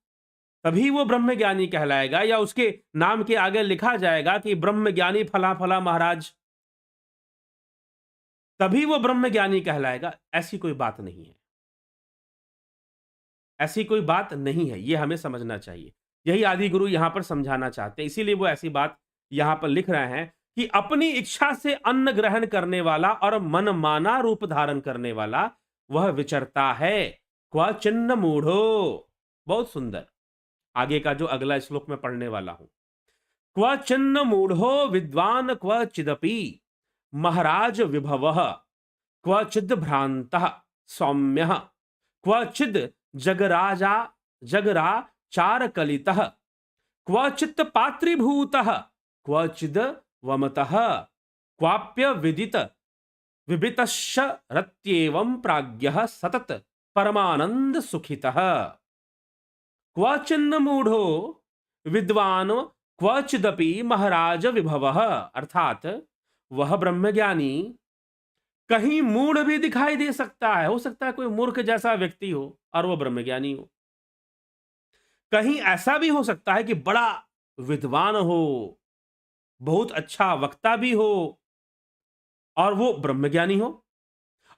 तभी वो ब्रह्मज्ञानी कहलाएगा, या उसके नाम के आगे लिखा जाएगा कि ब्रह्मज्ञानी फला फला महाराज, तभी वो ब्रह्मज्ञानी कहलाएगा। ऐसी कोई बात नहीं है, ऐसी कोई बात नहीं है, ये हमें समझना चाहिए। यही आदि गुरु यहां पर समझाना चाहते हैं, इसीलिए वो ऐसी बात यहां पर लिख रहे हैं कि अपनी इच्छा से अन्न ग्रहण करने वाला और मनमाना रूप धारण करने वाला वह विचरता है। क्वचिन्न मूढ़ो, बहुत सुंदर, आगे का जो अगला श्लोक में पढ़ने वाला हूं। क्वचिन्न मूढ़ो विद्वान क्वचिदपि महाराज विभवः, क्वचिद भ्रांतः सौम्यः, क्वचिद जगराजा जगराचार कलितः, क्वचित् पात्रीभूतः, क्वचिद वमतः, क्वाप्य विदित विबितश्च रत्येवं प्राज्ञः सतत परमानंद सुखितः। क्वचिन्न मूढ़ो विद्वान क्वचिदपि महाराज विभवः, अर्थात वह ब्रह्मज्ञानी कहीं मूढ़ भी दिखाई दे सकता है। हो सकता है कोई मूर्ख जैसा व्यक्ति हो और वो ब्रह्मज्ञानी हो। कहीं ऐसा भी हो सकता है कि बड़ा विद्वान हो, बहुत अच्छा वक्ता भी हो और वो ब्रह्मज्ञानी हो।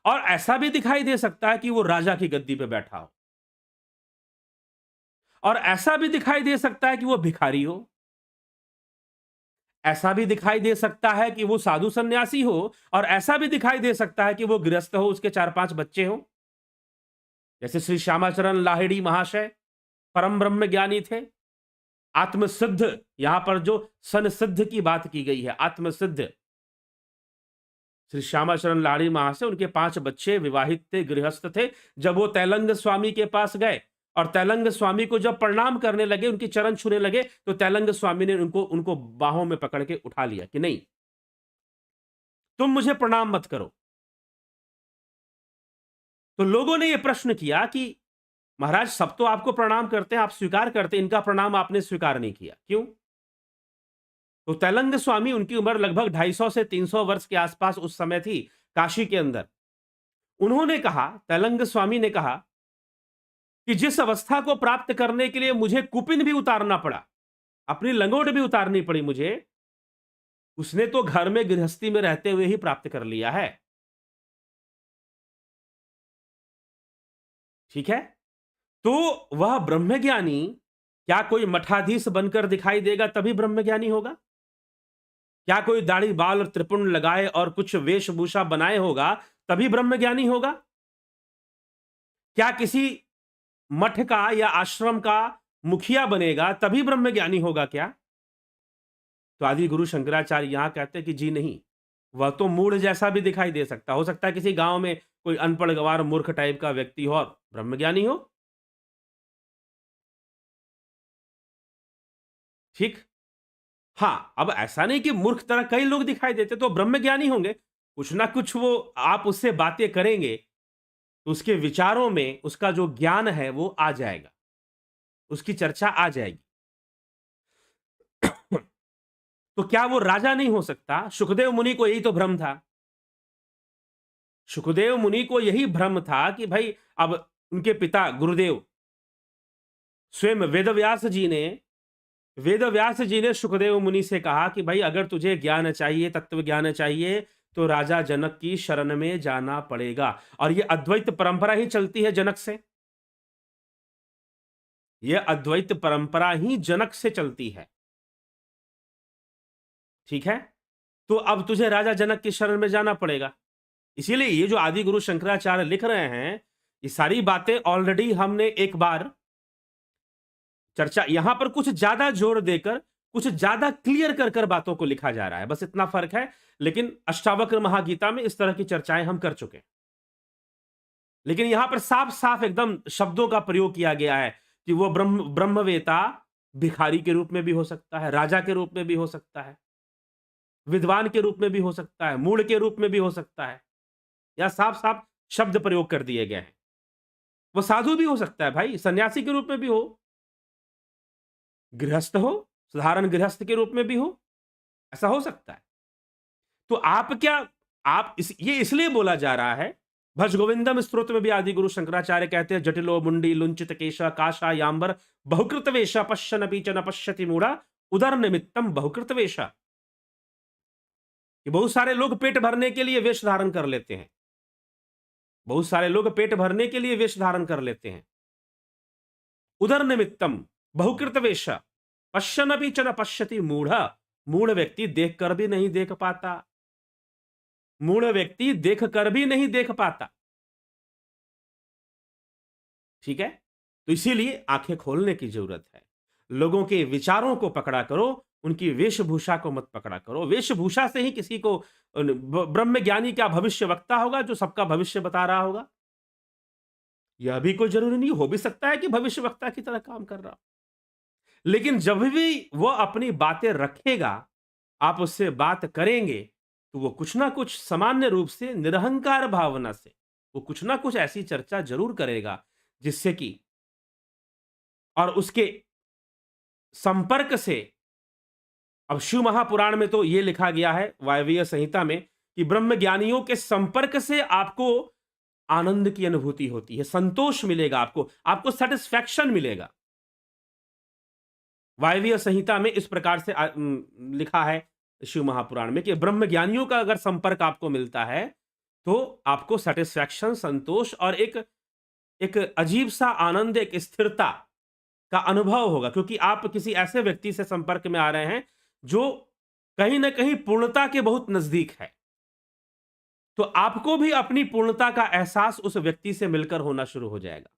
और ऐसा भी दिखाई दे सकता है कि वो राजा की गद्दी पे बैठा हो, और ऐसा भी दिखाई दे सकता है कि वो भिखारी हो। ऐसा भी दिखाई दे सकता है कि वो साधु सन्यासी हो, और ऐसा भी दिखाई दे सकता है कि वो गृहस्थ हो, उसके 4-5 बच्चे हो। जैसे श्री श्यामाचरण लाहिड़ी महाशय परम ब्रह्म ज्ञानी थे, आत्मसिद्ध, यहां पर जो संसिद्ध की बात की गई है, आत्मसिद्ध श्री श्यामाचरण लाहिड़ी महाशय, उनके 5 बच्चे, विवाहित थे, गृहस्थ थे। जब वो तैलंग स्वामी के पास गए और तैलंग स्वामी को जब प्रणाम करने लगे, उनके चरण छूने लगे, तो तैलंग स्वामी ने उनको बाहों में पकड़ के उठा लिया कि नहीं, तुम मुझे प्रणाम मत करो। तो लोगों ने यह प्रश्न किया कि महाराज, सब तो आपको प्रणाम करते हैं, आप स्वीकार करते हैं, इनका प्रणाम आपने स्वीकार नहीं किया, क्यों? तो तैलंग स्वामी, उनकी उम्र लगभग 250 से 300 वर्ष के आसपास उस समय थी काशी के अंदर। उन्होंने कहा, तैलंग स्वामी ने कहा कि जिस अवस्था को प्राप्त करने के लिए मुझे कुपिन भी उतारना पड़ा, अपनी लंगोट भी उतारनी पड़ी मुझे, उसने तो घर में गृहस्थी में रहते हुए ही प्राप्त कर लिया है। ठीक है? तो वह ब्रह्मज्ञानी क्या कोई मठाधीश बनकर दिखाई देगा तभी ब्रह्मज्ञानी होगा? क्या कोई दाढ़ी बाल और त्रिपुंड लगाए और कुछ वेशभूषा बनाए होगा तभी ब्रह्मज्ञानी होगा? क्या किसी मठ का या आश्रम का मुखिया बनेगा तभी ब्रह्मज्ञानी होगा क्या? तो आदि गुरु शंकराचार्य यहां कहते हैं कि जी नहीं, वह तो मूढ़ जैसा भी दिखाई दे सकता, हो सकता है किसी गांव में कोई अनपढ़ गवार मूर्ख टाइप का व्यक्ति हो और ब्रह्मज्ञानी हो। ठीक? हां, अब ऐसा नहीं कि मूर्ख तरह कई लोग दिखाई देते तो ब्रह्मज्ञानी होंगे, कुछ ना कुछ वो आप उससे बातें करेंगे तो उसके विचारों में उसका जो ज्ञान है वो आ जाएगा, उसकी चर्चा आ जाएगी। तो क्या वो राजा नहीं हो सकता? सुखदेव मुनि को यही तो भ्रम था। सुखदेव मुनि को यही भ्रम था कि भाई, अब उनके पिता गुरुदेव स्वयं वेदव्यास जी ने सुखदेव मुनि से कहा कि भाई, अगर तुझे ज्ञान चाहिए, तत्व ज्ञान चाहिए, तो राजा जनक की शरण में जाना पड़ेगा। और यह अद्वैत परंपरा ही चलती है जनक से, यह अद्वैत परंपरा ही जनक से चलती है। ठीक है? तो अब तुझे राजा जनक की शरण में जाना पड़ेगा। इसीलिए ये जो आदि गुरु शंकराचार्य लिख रहे हैं, ये सारी बातें ऑलरेडी हमने एक बार चर्चा, यहां पर कुछ ज्यादा जोर देकर, कुछ ज्यादा क्लियर कर कर बातों को लिखा जा रहा है, बस इतना फर्क है। लेकिन अष्टावक्र महागीता में इस तरह की चर्चाएं हम कर चुके हैं। लेकिन यहां पर साफ साफ एकदम शब्दों का प्रयोग किया गया है कि वो ब्रह्मवेता भिखारी के रूप में भी हो सकता है, राजा के रूप में भी हो सकता है, विद्वान के रूप में भी हो सकता है, मूढ़ के रूप में भी हो सकता है। या साफ साफ शब्द प्रयोग कर दिए गए हैं। वो साधु भी हो सकता है भाई, सन्यासी के रूप में भी हो, गृहस्थ हो, साधारण गृहस्थ के रूप में भी हो, ऐसा हो सकता है। तो आप क्या, आप ये इसलिए बोला जा रहा है, भज गोविंदम स्तोत्र में भी आदि गुरु शंकराचार्य कहते हैं, जटिलो मुंडी लुंचित केश काशा याम्बर बहुकृत वेश पश्यन पीच न पश्यति मूढ़ा उदर निमित्तम बहुकृत वेशा। कि बहुत सारे लोग पेट भरने के लिए वेश धारण कर लेते हैं, बहुत सारे लोग पेट भरने के लिए वेश धारण कर लेते हैं। उदर निमित्तम बहुकृत वेश पश्यन पीच न पश्यति मूढ़ा, मूढ़ व्यक्ति देख कर भी नहीं देख पाता, मूढ़ व्यक्ति देख कर भी नहीं देख पाता। ठीक है, तो इसीलिए आंखें खोलने की जरूरत है। लोगों के विचारों को पकड़ा करो, उनकी वेशभूषा को मत पकड़ा करो। वेशभूषा से ही किसी को ब्रह्म ज्ञानी क्या भविष्य वक्ता होगा जो सबका भविष्य बता रहा होगा? यह भी कोई जरूरी नहीं, हो भी सकता है कि भविष्य वक्ता की तरह काम कर रहा हो, लेकिन जब भी वो अपनी बातें रखेगा, आप उससे बात करेंगे, तो वो कुछ ना कुछ सामान्य रूप से निरहंकार भावना से वो कुछ ना कुछ ऐसी चर्चा जरूर करेगा जिससे कि, और उसके संपर्क से, अब शिव महापुराण में तो ये लिखा गया है वायवीय संहिता में कि ब्रह्म ज्ञानियों के संपर्क से आपको आनंद की अनुभूति होती है, संतोष मिलेगा, आपको आपको सेटिस्फैक्शन मिलेगा। वायवीय संहिता में इस प्रकार से लिखा है शिव महापुराण में कि ब्रह्म ज्ञानियों का अगर संपर्क आपको मिलता है तो आपको सेटिस्फैक्शन, संतोष और एक एक अजीब सा आनंद, एक स्थिरता का अनुभव होगा, क्योंकि आप किसी ऐसे व्यक्ति से संपर्क में आ रहे हैं जो कहीं ना कहीं पूर्णता के बहुत नजदीक है। तो आपको भी अपनी पूर्णता का एहसास उस व्यक्ति से मिलकर होना शुरू हो जाएगा।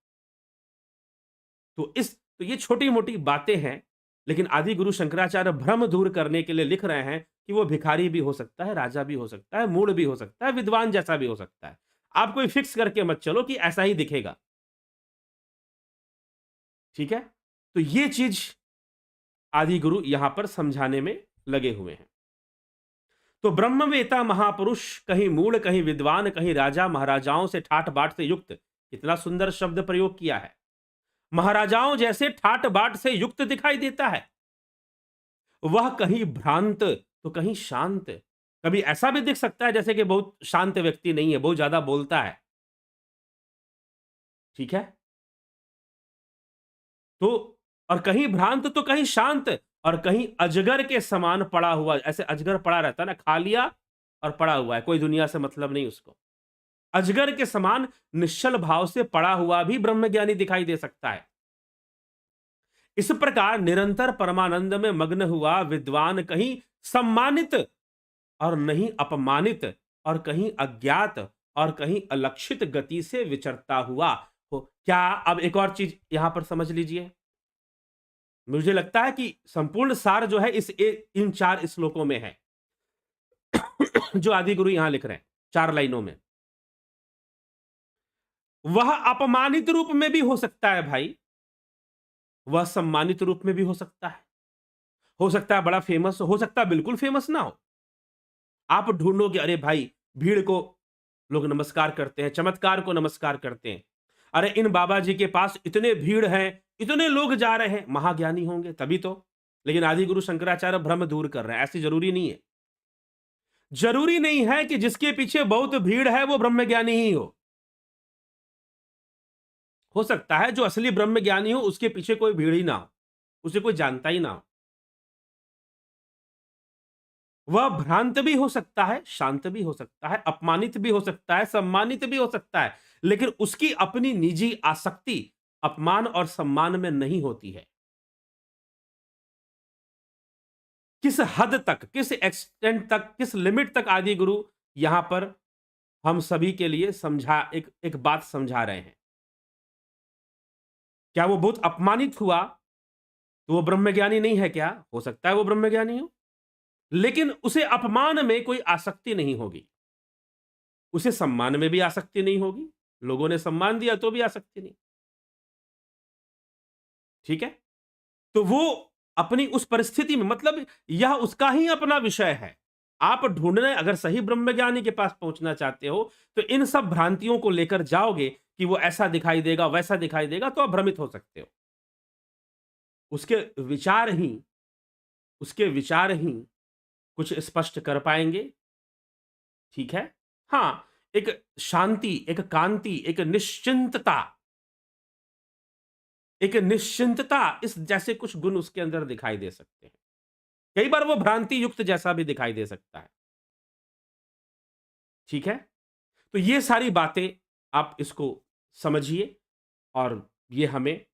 तो ये छोटी मोटी बातें हैं, लेकिन आदि गुरु शंकराचार्य भ्रम दूर करने के लिए लिख रहे हैं कि वो भिखारी भी हो सकता है, राजा भी हो सकता है, मूढ़ भी हो सकता है, विद्वान जैसा भी हो सकता है। आप कोई फिक्स करके मत चलो कि ऐसा ही दिखेगा। ठीक है, तो ये चीज आदि गुरु यहां पर समझाने में लगे हुए हैं। तो ब्रह्मवेता महापुरुष, कहीं मूढ़, कहीं विद्वान, कहीं राजा महाराजाओं से ठाठ बाट से युक्त, कितना सुंदर शब्द प्रयोग किया है। महाराजाओं जैसे ठाट बाट से युक्त दिखाई देता है। वह कहीं भ्रांत तो कहीं शांत, कभी ऐसा भी दिख सकता है जैसे कि बहुत शांत व्यक्ति नहीं है, बहुत ज्यादा बोलता है। ठीक है, तो और कहीं भ्रांत तो कहीं शांत, और कहीं अजगर के समान पड़ा हुआ, ऐसे अजगर पड़ा रहता है ना, खा लिया और पड़ा हुआ है, कोई दुनिया से मतलब नहीं उसको। अजगर के समान निश्चल भाव से पड़ा हुआ भी ब्रह्मज्ञानी दिखाई दे सकता है। इस प्रकार निरंतर परमानंद में मग्न हुआ विद्वान कहीं सम्मानित और नहीं अपमानित, और कहीं अज्ञात और कहीं अलक्षित गति से विचरता हुआ हो। क्या, अब एक और चीज यहां पर समझ लीजिए, मुझे लगता है कि संपूर्ण सार जो है इन 4 श्लोकों में है जो आदि गुरु यहां लिख रहे हैं 4 लाइनों में। वह अपमानित रूप में भी हो सकता है भाई, वह सम्मानित रूप में भी हो सकता है बड़ा फेमस हो सकता है बिल्कुल फेमस ना हो। आप ढूंढोगे, अरे भाई भीड़ को लोग नमस्कार करते हैं, चमत्कार को नमस्कार करते हैं, अरे इन बाबा जी के पास इतने भीड़ हैं, इतने लोग जा रहे हैं, महाज्ञानी होंगे तभी तो। लेकिन आदि गुरु शंकराचार्य भ्रम दूर कर रहे हैं, ऐसी जरूरी नहीं है। जरूरी नहीं है कि जिसके पीछे बहुत भीड़ है वो ब्रह्मज्ञानी ही हो सकता है जो असली ब्रह्मज्ञानी हो उसके पीछे कोई भीड़ ही ना हो, उसे कोई जानता ही ना हो। वह भ्रांत भी हो सकता है, शांत भी हो सकता है, अपमानित भी हो सकता है, सम्मानित भी हो सकता है, लेकिन उसकी अपनी निजी आसक्ति अपमान और सम्मान में नहीं होती है। किस हद तक, किस एक्सटेंट तक, किस लिमिट तक आदि गुरु यहां पर हम सभी के लिए एक एक बात समझा रहे हैं। क्या वो बहुत अपमानित हुआ तो वो ब्रह्मज्ञानी नहीं है क्या? हो सकता है वो ब्रह्मज्ञानी हो, लेकिन उसे अपमान में कोई आसक्ति नहीं होगी, उसे सम्मान में भी आसक्ति नहीं होगी, लोगों ने सम्मान दिया तो भी आसक्ति नहीं। ठीक है? तो वो अपनी उस परिस्थिति में, मतलब यह उसका ही अपना विषय है। आप ढूंढने, अगर सही ब्रह्मज्ञानी के पास पहुंचना चाहते हो तो इन सब भ्रांतियों को लेकर जाओगे कि वो ऐसा दिखाई देगा, वैसा दिखाई देगा, तो आप भ्रमित हो सकते हो। उसके विचार ही उसके विचार ही कुछ स्पष्ट कर पाएंगे। ठीक है? हाँ, एक शांति, एक कांति, एक निश्चिंतता, इस जैसे कुछ गुण उसके अंदर दिखाई दे सकते हैं। कई बार वो भ्रांति युक्त जैसा भी दिखाई दे सकता है। ठीक है? तो ये सारी बातें आप इसको समझिए और ये हमें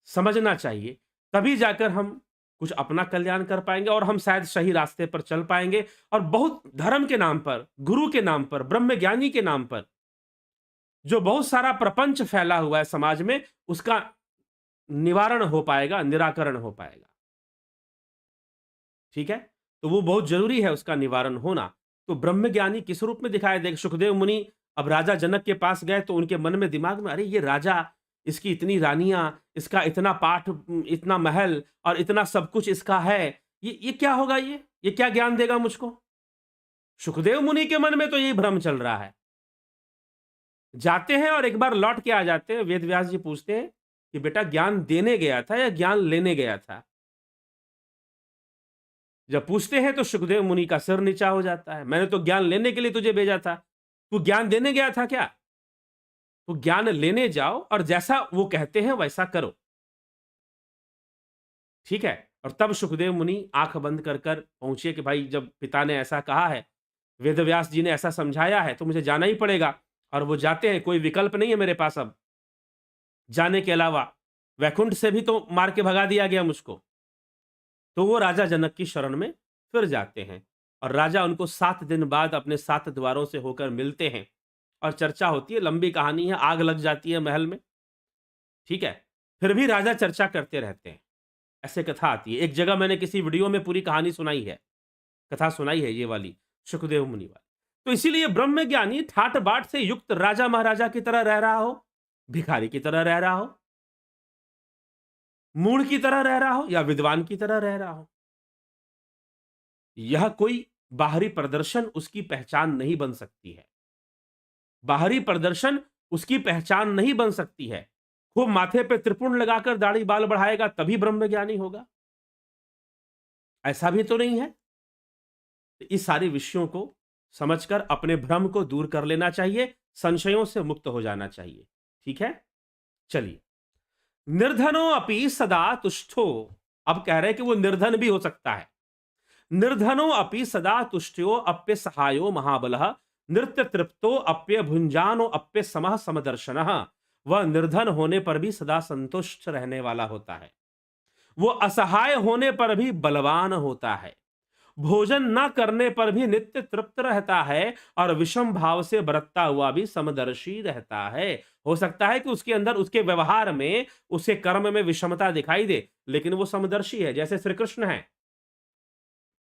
समझना चाहिए, तभी जाकर हम कुछ अपना कल्याण कर पाएंगे और हम शायद सही रास्ते पर चल पाएंगे। और बहुत धर्म के नाम पर, गुरु के नाम पर, ब्रह्मज्ञानी के नाम पर जो बहुत सारा प्रपंच फैला हुआ है समाज में, उसका निवारण हो पाएगा, निराकरण हो पाएगा। ठीक है? तो वो बहुत जरूरी है उसका निवारण होना। तो ब्रह्मज्ञानी किस रूप में दिखाई देगा? सुखदेव मुनि अब राजा जनक के पास गए तो उनके मन में, दिमाग में, अरे ये राजा, इसकी इतनी रानियां, इसका इतना पाठ, इतना महल और इतना सब कुछ इसका है, ये क्या होगा? ये क्या ज्ञान देगा मुझको? सुखदेव मुनि के मन में तो यही भ्रम चल रहा है। जाते हैं और एक बार लौट के आ जाते हैं। वेद व्यास जी पूछते हैं कि बेटा ज्ञान देने गया था या ज्ञान लेने गया था? जब पूछते हैं तो सुखदेव मुनि का सिर नीचा हो जाता है। मैंने तो ज्ञान लेने के लिए तुझे भेजा था, तू ज्ञान देने गया था क्या? तो ज्ञान लेने जाओ और जैसा वो कहते हैं वैसा करो। ठीक है? और तब सुखदेव मुनि आंख बंद कर कर पहुंचे कि भाई जब पिता ने ऐसा कहा है, वेदव्यास जी ने ऐसा समझाया है, तो मुझे जाना ही पड़ेगा। और वो जाते हैं, कोई विकल्प नहीं है मेरे पास अब जाने के अलावा। वैकुंठ से भी तो मार के भगा दिया गया मुझको। तो वो राजा जनक की शरण में फिर जाते हैं और राजा उनको 7 दिन बाद अपने 7 द्वारों से होकर मिलते हैं और चर्चा होती है। लंबी कहानी है, आग लग जाती है महल में। ठीक है? फिर भी राजा चर्चा करते रहते हैं। ऐसे कथा आती है। एक जगह मैंने किसी वीडियो में पूरी कहानी सुनाई है, कथा सुनाई है ये वाली, सुखदेव मुनि वाली। तो इसीलिए ब्रह्मज्ञानी ठाट बाट से युक्त राजा महाराजा की तरह रह रहा हो, भिखारी की तरह रह रहा हो, मूढ़ की तरह रह रहा हो या विद्वान की तरह रह रहा हो, यह कोई बाहरी प्रदर्शन उसकी पहचान नहीं बन सकती है। बाहरी प्रदर्शन उसकी पहचान नहीं बन सकती है। खूब माथे पे त्रिपुंड लगाकर दाढ़ी बाल बढ़ाएगा तभी ब्रह्मज्ञानी होगा, ऐसा भी तो नहीं है। तो इस सारे विषयों को समझकर अपने भ्रम को दूर कर लेना चाहिए, संशयों से मुक्त हो जाना चाहिए। ठीक है? चलिए, निर्धनो अपि सदा तुष्टो। अब कह रहे हैं कि वो निर्धन भी हो सकता है। निर्धनो अपि सदा तुष्टो अप्य सहायो महाबलः नृत्य तृप्तो अप्य भुंजानो अप्य समः समदर्शनः। वह निर्धन होने पर भी सदा संतुष्ट रहने वाला होता है। वो असहाय होने पर भी बलवान होता है। भोजन न करने पर भी नित्य तृप्त रहता है और विषम भाव से बरतता हुआ भी समदर्शी रहता है। हो सकता है कि उसके अंदर, उसके व्यवहार में, उसके कर्म में विषमता दिखाई दे, लेकिन वो समदर्शी है। जैसे श्री कृष्ण है,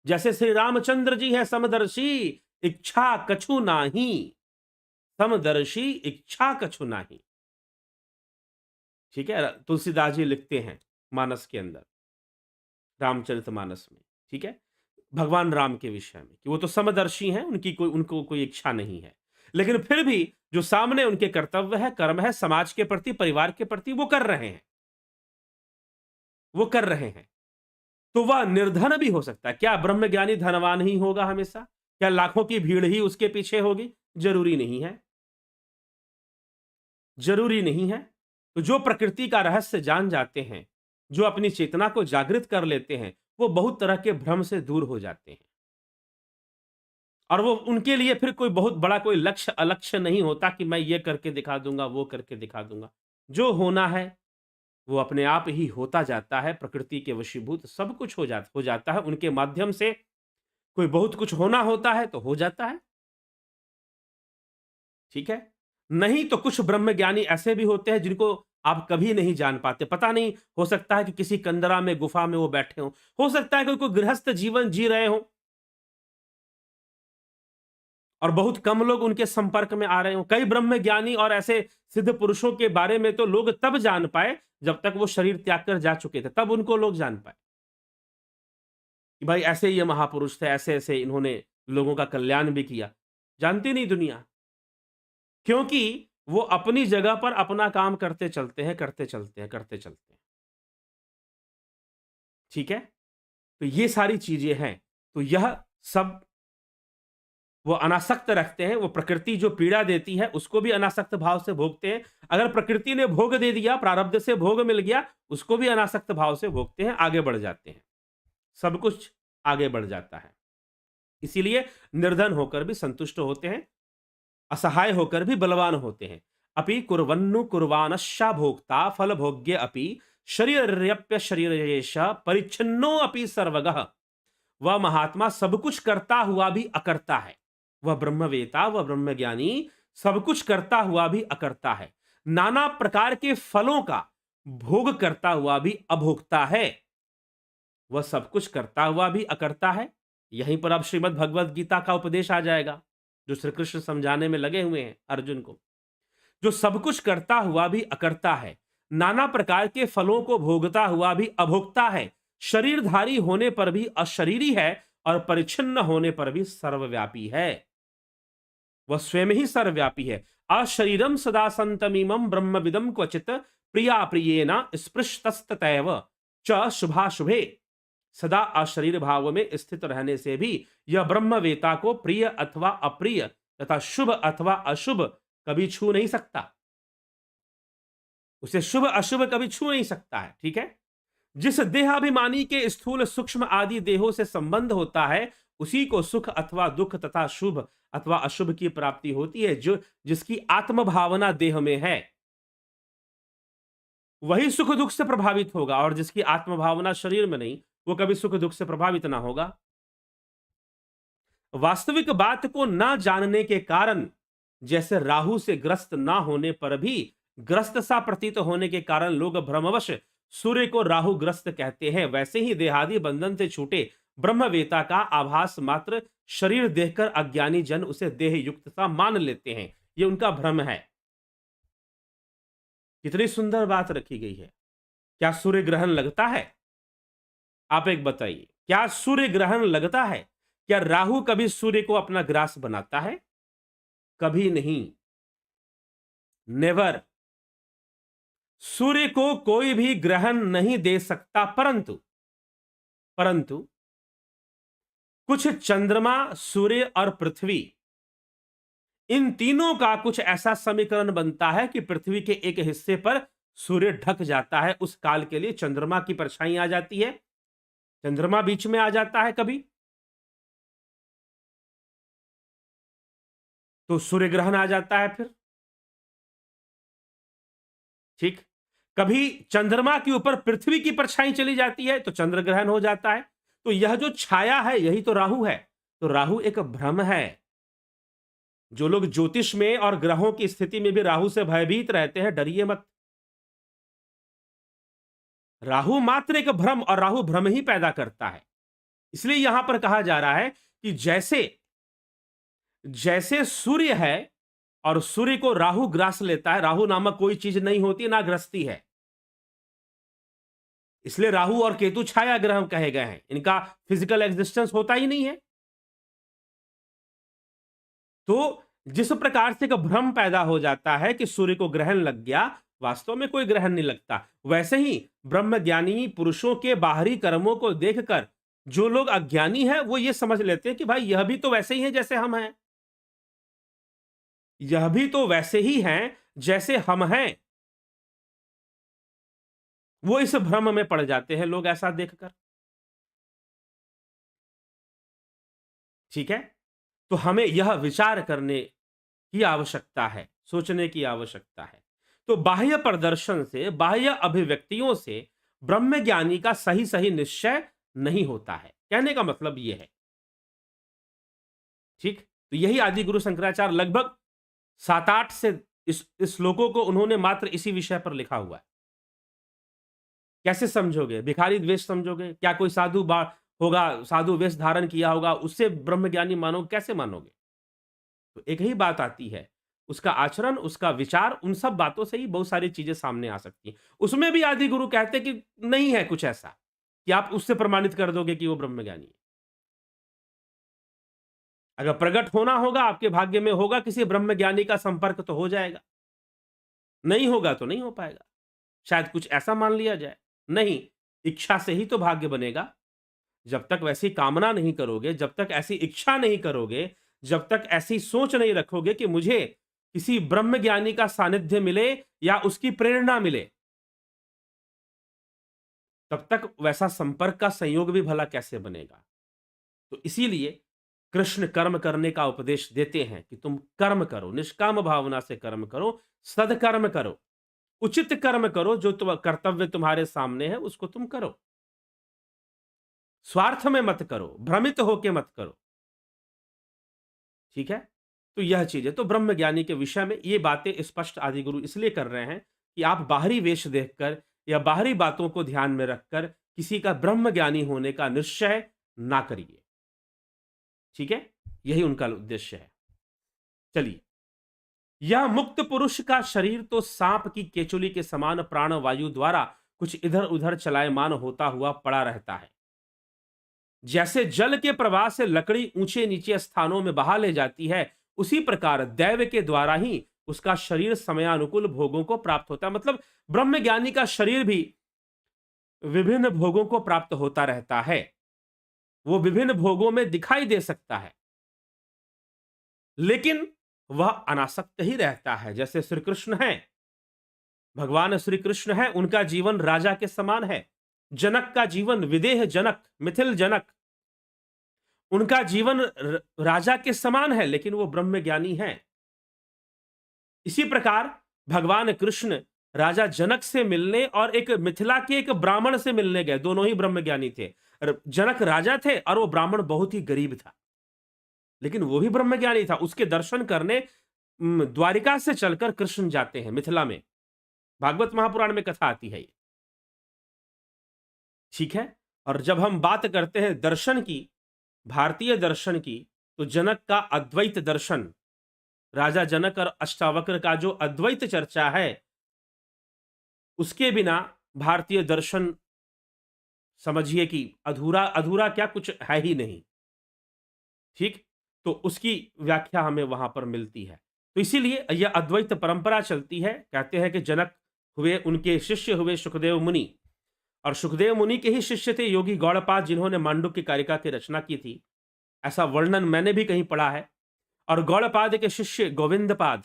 जैसे श्री रामचंद्र जी है समदर्शी, इच्छा कछु नाही। समदर्शी इच्छा कछु नाही। ठीक है? तुलसीदास जी लिखते हैं मानस के अंदर, रामचरितमानस में। ठीक है? भगवान राम के विषय में कि वो तो समदर्शी हैं, उनको कोई इच्छा नहीं है, लेकिन फिर भी जो सामने उनके कर्तव्य है, कर्म है, समाज के प्रति, परिवार के प्रति, वो कर रहे हैं, वो कर रहे हैं। तो वह निर्धन भी हो सकता है। क्या ब्रह्मज्ञानी धनवान ही होगा हमेशा? क्या लाखों की भीड़ ही उसके पीछे होगी? जरूरी नहीं है, जरूरी नहीं है। तो जो प्रकृति का रहस्य जान जाते हैं, जो अपनी चेतना को जागृत कर लेते हैं, वो बहुत तरह के भ्रम से दूर हो जाते हैं। और वो, उनके लिए फिर कोई बहुत बड़ा कोई लक्ष्य अलक्ष्य नहीं होता कि मैं ये करके दिखा दूंगा, वो करके दिखा दूंगा। जो होना है वो अपने आप ही होता जाता है। प्रकृति के वशीभूत सब कुछ हो जाता है उनके माध्यम से। कोई बहुत कुछ होना होता है तो हो जाता है। ठीक है? नहीं तो कुछ ब्रह्मज्ञानी ऐसे भी होते हैं जिनको आप कभी नहीं जान पाते। पता नहीं, हो सकता है कि किसी कंदरा में, गुफा में वो बैठे हों, हो सकता है कि कोई गृहस्थ जीवन जी रहे हों और बहुत कम लोग उनके संपर्क में आ रहे हो। कई ब्रह्म ज्ञानी और ऐसे सिद्ध पुरुषों के बारे में तो लोग तब जान पाए जब तक वो शरीर त्याग कर जा चुके थे, तब उनको लोग जान पाए कि भाई ऐसे ये महापुरुष थे, ऐसे ऐसे इन्होंने लोगों का कल्याण भी किया। जानती नहीं दुनिया, क्योंकि वो अपनी जगह पर अपना काम करते चलते हैं, करते चलते हैं, करते चलते हैं। ठीक है, तो ये सारी चीजें हैं। तो यह सब वो अनासक्त रखते हैं। वो प्रकृति जो पीड़ा देती है उसको भी अनासक्त भाव से भोगते हैं। अगर प्रकृति ने भोग दे दिया, प्रारब्ध से भोग मिल गया, उसको भी अनासक्त भाव से भोगते हैं, आगे बढ़ जाते हैं। सब कुछ आगे बढ़ जाता है। इसीलिए निर्धन होकर भी संतुष्ट होते हैं, असहाय होकर भी बलवान होते हैं। अपि कुर्वन्नु कुर्वानश्च भोक्ता फल भोग्य अपि शरीरर्यप्य शरीरेश परिच्छिन्नो अपि सर्वगः। वह महात्मा सब कुछ करता हुआ भी अकर्ता है। वह ब्रह्मवेता, वह ब्रह्मज्ञानी सब कुछ करता हुआ भी अकर्ता है। नाना प्रकार के फलों का भोग करता हुआ भी अभोक्ता है। वह सब कुछ करता हुआ भी अकर्ता है। यहीं पर अब श्रीमद् भगवद गीता का उपदेश आ जाएगा, जो श्री कृष्ण समझाने में लगे हुए हैं अर्जुन को। जो सब कुछ करता हुआ भी अकर्ता है, नाना प्रकार के फलों को भोगता हुआ भी अभोक्ता है, शरीरधारी होने पर भी अशरीरी है और परिच्छिन्न होने पर भी सर्वव्यापी है। वह स्वयं ही सर्वव्यापी है। अशरीरम सदा संतमीमं ब्रह्मविदम क्वचित प्रिया प्रियेन स्पृशतस्ततैव च शुभाशुभे। सदा अशरीर भाव में स्थित रहने से भी यह ब्रह्मवेता को प्रिय अथवा अप्रिय तथा शुभ अथवा अशुभ कभी छू नहीं सकता। उसे शुभ अशुभ कभी छू नहीं सकता है। ठीक है, जिस देहाभिमानी के स्थूल सूक्ष्म आदि देहों से संबंध होता है, उसी को सुख अथवा दुख तथा शुभ अथवा अशुभ की प्राप्ति होती है। जो जिसकी आत्म भावना देह में है, वही सुख दुख से प्रभावित होगा, और जिसकी आत्म भावना शरीर में नहीं, वो कभी सुख दुख से प्रभावित ना होगा। वास्तविक बात को ना जानने के कारण, जैसे राहु से ग्रस्त ना होने पर भी ग्रस्त सा प्रतीत होने के कारण लोग भ्रमवश सूर्य को राहु ग्रस्त कहते हैं, वैसे ही देहादि बंधन से छूटे ब्रह्मवेता का आभास मात्र शरीर देखकर अज्ञानी जन उसे देह युक्त सा मान लेते हैं। यह उनका भ्रम है। कितनी सुंदर बात रखी गई है। क्या सूर्य ग्रहण लगता है? आप एक बताइए, क्या सूर्य ग्रहण लगता है? क्या राहु कभी सूर्य को अपना ग्रास बनाता है? कभी नहीं, नेवर। सूर्य को कोई भी ग्रहण नहीं दे सकता, परंतु कुछ चंद्रमा, सूर्य और पृथ्वी, इन तीनों का कुछ ऐसा समीकरण बनता है कि पृथ्वी के एक हिस्से पर सूर्य ढक जाता है। उस काल के लिए चंद्रमा की परछाई आ जाती है, चंद्रमा बीच में आ जाता है कभी, तो सूर्य ग्रहण आ जाता है फिर। ठीक, कभी चंद्रमा के ऊपर पृथ्वी की परछाई चली जाती है तो चंद्र ग्रहण हो जाता है। तो यह जो छाया है, यही तो राहु है। तो राहु एक भ्रम है। जो लोग ज्योतिष में और ग्रहों की स्थिति में भी राहु से भयभीत रहते हैं, डरिए मत। राहु मात्र एक भ्रम, और राहु भ्रम ही पैदा करता है। इसलिए यहां पर कहा जा रहा है कि जैसे जैसे सूर्य है और सूर्य को राहु ग्रास लेता है, राहु नामक कोई चीज नहीं होती, ना ग्रसती है। इसलिए राहु और केतु छाया ग्रह कहे गए हैं। इनका फिजिकल एग्जिस्टेंस होता ही नहीं है। तो जिस प्रकार से एक भ्रम पैदा हो जाता है कि सूर्य को ग्रहण लग गया, वास्तव में कोई ग्रहण नहीं लगता, वैसे ही ब्रह्मज्ञानी पुरुषों के बाहरी कर्मों को देखकर जो लोग अज्ञानी हैं, वो ये समझ लेते हैं कि भाई यह भी तो वैसे ही है जैसे हम हैं, यह भी तो वैसे ही हैं जैसे हम हैं। वो इस भ्रम में पड़ जाते हैं लोग ऐसा देखकर। ठीक है, तो हमें यह विचार करने की आवश्यकता है, सोचने की आवश्यकता है। तो बाह्य प्रदर्शन से, बाह्य अभिव्यक्तियों से ब्रह्मज्ञानी का सही सही निश्चय नहीं होता है, कहने का मतलब यह है। ठीक, तो यही आदि गुरु शंकराचार्य लगभग 7-8 से इस श्लोकों को उन्होंने मात्र इसी विषय पर लिखा हुआ है। कैसे समझोगे? भिखारी द्वेष समझोगे? क्या कोई साधु होगा, साधु वेश धारण किया होगा, उससे ब्रह्मज्ञानी मानोगे? कैसे मानोगे? तो एक ही बात आती है, उसका आचरण, उसका विचार, उन सब बातों से ही बहुत सारी चीजें सामने आ सकती हैं। उसमें भी आदि गुरु कहते हैं कि नहीं है कुछ ऐसा कि आप उससे प्रमाणित कर दोगे कि वो ब्रह्मज्ञानी है। अगर प्रकट होना होगा, आपके भाग्य में होगा, किसी ब्रह्मज्ञानी का संपर्क तो हो जाएगा, नहीं होगा तो नहीं हो पाएगा। शायद कुछ ऐसा मान लिया जाए। नहीं, इच्छा से ही तो भाग्य बनेगा। जब तक वैसी कामना नहीं करोगे, जब तक ऐसी इच्छा नहीं करोगे, जब तक ऐसी सोच नहीं रखोगे कि मुझे किसी ब्रह्म ज्ञानी का सानिध्य मिले या उसकी प्रेरणा मिले, तब तक वैसा संपर्क का संयोग भी भला कैसे बनेगा। तो इसीलिए कृष्ण कर्म करने का उपदेश देते हैं कि तुम कर्म करो, निष्काम भावना से कर्म करो, सदकर्म करो, उचित कर्म करो, जो कर्तव्य तुम्हारे सामने है उसको तुम करो, स्वार्थ में मत करो, भ्रमित होके मत करो। ठीक है, तो यह चीज है। तो ब्रह्म ज्ञानी के विषय में ये बातें स्पष्ट आदि गुरु इसलिए कर रहे हैं कि आप बाहरी वेश देखकर या बाहरी बातों को ध्यान में रखकर किसी का ब्रह्म ज्ञानी होने का निश्चय ना करिए। ठीक है, यही उनका उद्देश्य है। चलिए, यह मुक्त पुरुष का शरीर तो सांप की केचुली के समान प्राण वायु द्वारा कुछ इधर उधर चलायमान होता हुआ पड़ा रहता है। जैसे जल के प्रवाह से लकड़ी ऊंचे नीचे स्थानों में बहा ले जाती है, उसी प्रकार दैव के द्वारा ही उसका शरीर समयानुकूल भोगों को प्राप्त होता है। मतलब ब्रह्म ज्ञानी का शरीर भी विभिन्न भोगों को प्राप्त होता रहता है, वो विभिन्न भोगों में दिखाई दे सकता है, लेकिन वह अनासक्त ही रहता है। जैसे श्री कृष्ण है, भगवान श्री कृष्ण है, उनका जीवन राजा के समान है। जनक का जीवन, विदेह जनक, मिथिल जनक, उनका जीवन राजा के समान है, लेकिन वो ब्रह्म ज्ञानी है। इसी प्रकार भगवान कृष्ण राजा जनक से मिलने और एक मिथिला के एक ब्राह्मण से मिलने गए, दोनों ही ब्रह्म ज्ञानी थे। जनक राजा थे और वो ब्राह्मण बहुत ही गरीब था, लेकिन वो भी ब्रह्म ज्ञानी था। उसके दर्शन करने द्वारिका से चलकर कृष्ण जाते हैं मिथिला में, भागवत महापुराण में कथा आती है ये। ठीक है, और जब हम बात करते हैं दर्शन की, भारतीय दर्शन की, तो जनक का अद्वैत दर्शन, राजा जनक और अष्टावक्र का जो अद्वैत चर्चा है, उसके बिना भारतीय दर्शन समझिए कि अधूरा, अधूरा क्या, कुछ है ही नहीं। ठीक, तो उसकी व्याख्या हमें वहां पर मिलती है। तो इसीलिए यह अद्वैत परंपरा चलती है। कहते हैं कि जनक हुए, उनके शिष्य हुए सुखदेव मुनि, और सुखदेव मुनि के ही शिष्य थे योगी गौड़पाद, जिन्होंने मांडुक्य कारिका की रचना की थी। ऐसा वर्णन मैंने भी कहीं पढ़ा है। और गौड़पाद के शिष्य गोविंदपाद,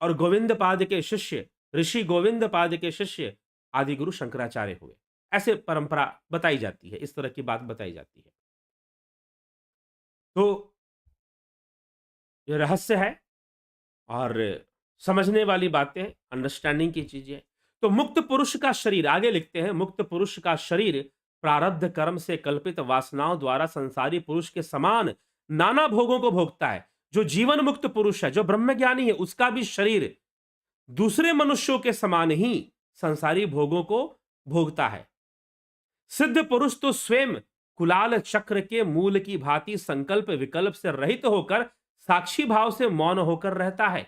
और गोविंदपाद के शिष्य ऋषि गोविंदपाद के शिष्य आदि गुरु शंकराचार्य हुए। ऐसे परंपरा बताई जाती है, इस तरह की बात बताई जाती है। तो ये रहस्य है और समझने वाली बातें, अंडरस्टैंडिंग की चीजें। तो मुक्त पुरुष का शरीर, आगे लिखते हैं, मुक्त पुरुष का शरीर प्रारब्ध कर्म से कल्पित वासनाओं द्वारा संसारी पुरुष के समान नाना भोगों को भोगता है। जो जीवन मुक्त पुरुष है, जो ब्रह्मज्ञानी है, उसका भी शरीर दूसरे मनुष्यों के समान ही संसारी भोगों को भोगता है। सिद्ध पुरुष तो स्वयं कुलाल चक्र के मूल की भांति संकल्प विकल्प से रहित होकर साक्षी भाव से मौन होकर रहता है।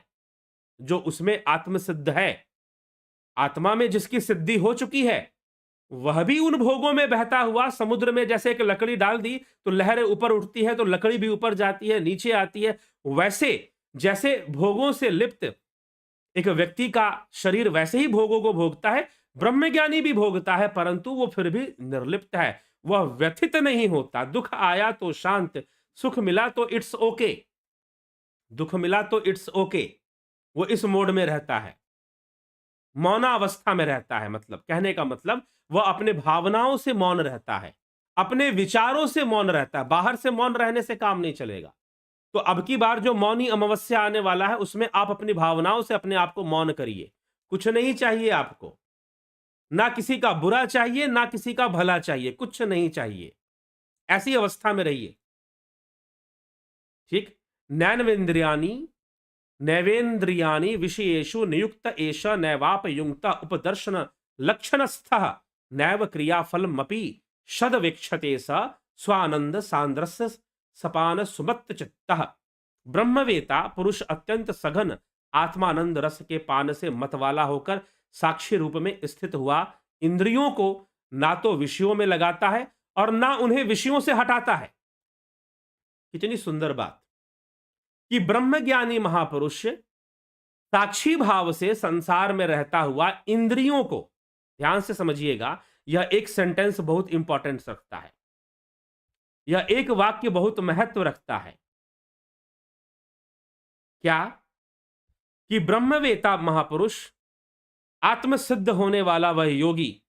जो उसमें आत्मसिद्ध है, आत्मा में जिसकी सिद्धि हो चुकी है, वह भी उन भोगों में बहता हुआ समुद्र में, जैसे एक लकड़ी डाल दी तो लहरें ऊपर उठती है, तो लकड़ी भी ऊपर जाती है, नीचे आती है, वैसे जैसे भोगों से लिप्त एक व्यक्ति का शरीर वैसे ही भोगों को भोगता है, ब्रह्मज्ञानी भी भोगता है, परंतु वो फिर भी निर्लिप्त है, वह व्यथित नहीं होता। दुख आया तो शांत, सुख मिला तो इट्स ओके, दुख मिला तो इट्स ओके, वो इस मोड में रहता है, मौनावस्था में रहता है। मतलब कहने का मतलब वह अपने भावनाओं से मौन रहता है, अपने विचारों से मौन रहता है। बाहर से मौन रहने से काम नहीं चलेगा। तो अब की बार जो मौनी अमावस्या आने वाला है, उसमें आप अपनी भावनाओं से अपने आप को मौन करिए। कुछ नहीं चाहिए आपको, ना किसी का बुरा चाहिए, ना किसी का भला चाहिए, कुछ नहीं चाहिए। ऐसी अवस्था में रहिए। ठीक, नैनवेंद्रियानी नैवेंद्रियानी विषयेषु नियुक्त एष नैवाप युक्त उपदर्शन लक्षणस्थः नैव क्रियाफलमपि शदवेक्षते स स्वानंद सांद्रस्य सपान सुमत्त चित्तः। ब्रह्मवेता पुरुष अत्यंत सघन आत्मानंद रस के पान से मतवाला होकर साक्षी रूप में स्थित हुआ इंद्रियों को ना तो विषयों में लगाता है और ना उन्हें विषयों से हटाता है। कितनी सुंदर बात कि ब्रह्मज्ञानी महापुरुष साक्षी भाव से संसार में रहता हुआ इंद्रियों को, ध्यान से समझिएगा, यह एक सेंटेंस बहुत इंपॉर्टेंट रखता है, यह एक वाक्य बहुत महत्व रखता है। क्या? कि ब्रह्मवेता महापुरुष, आत्मसिद्ध होने वाला वह योगी,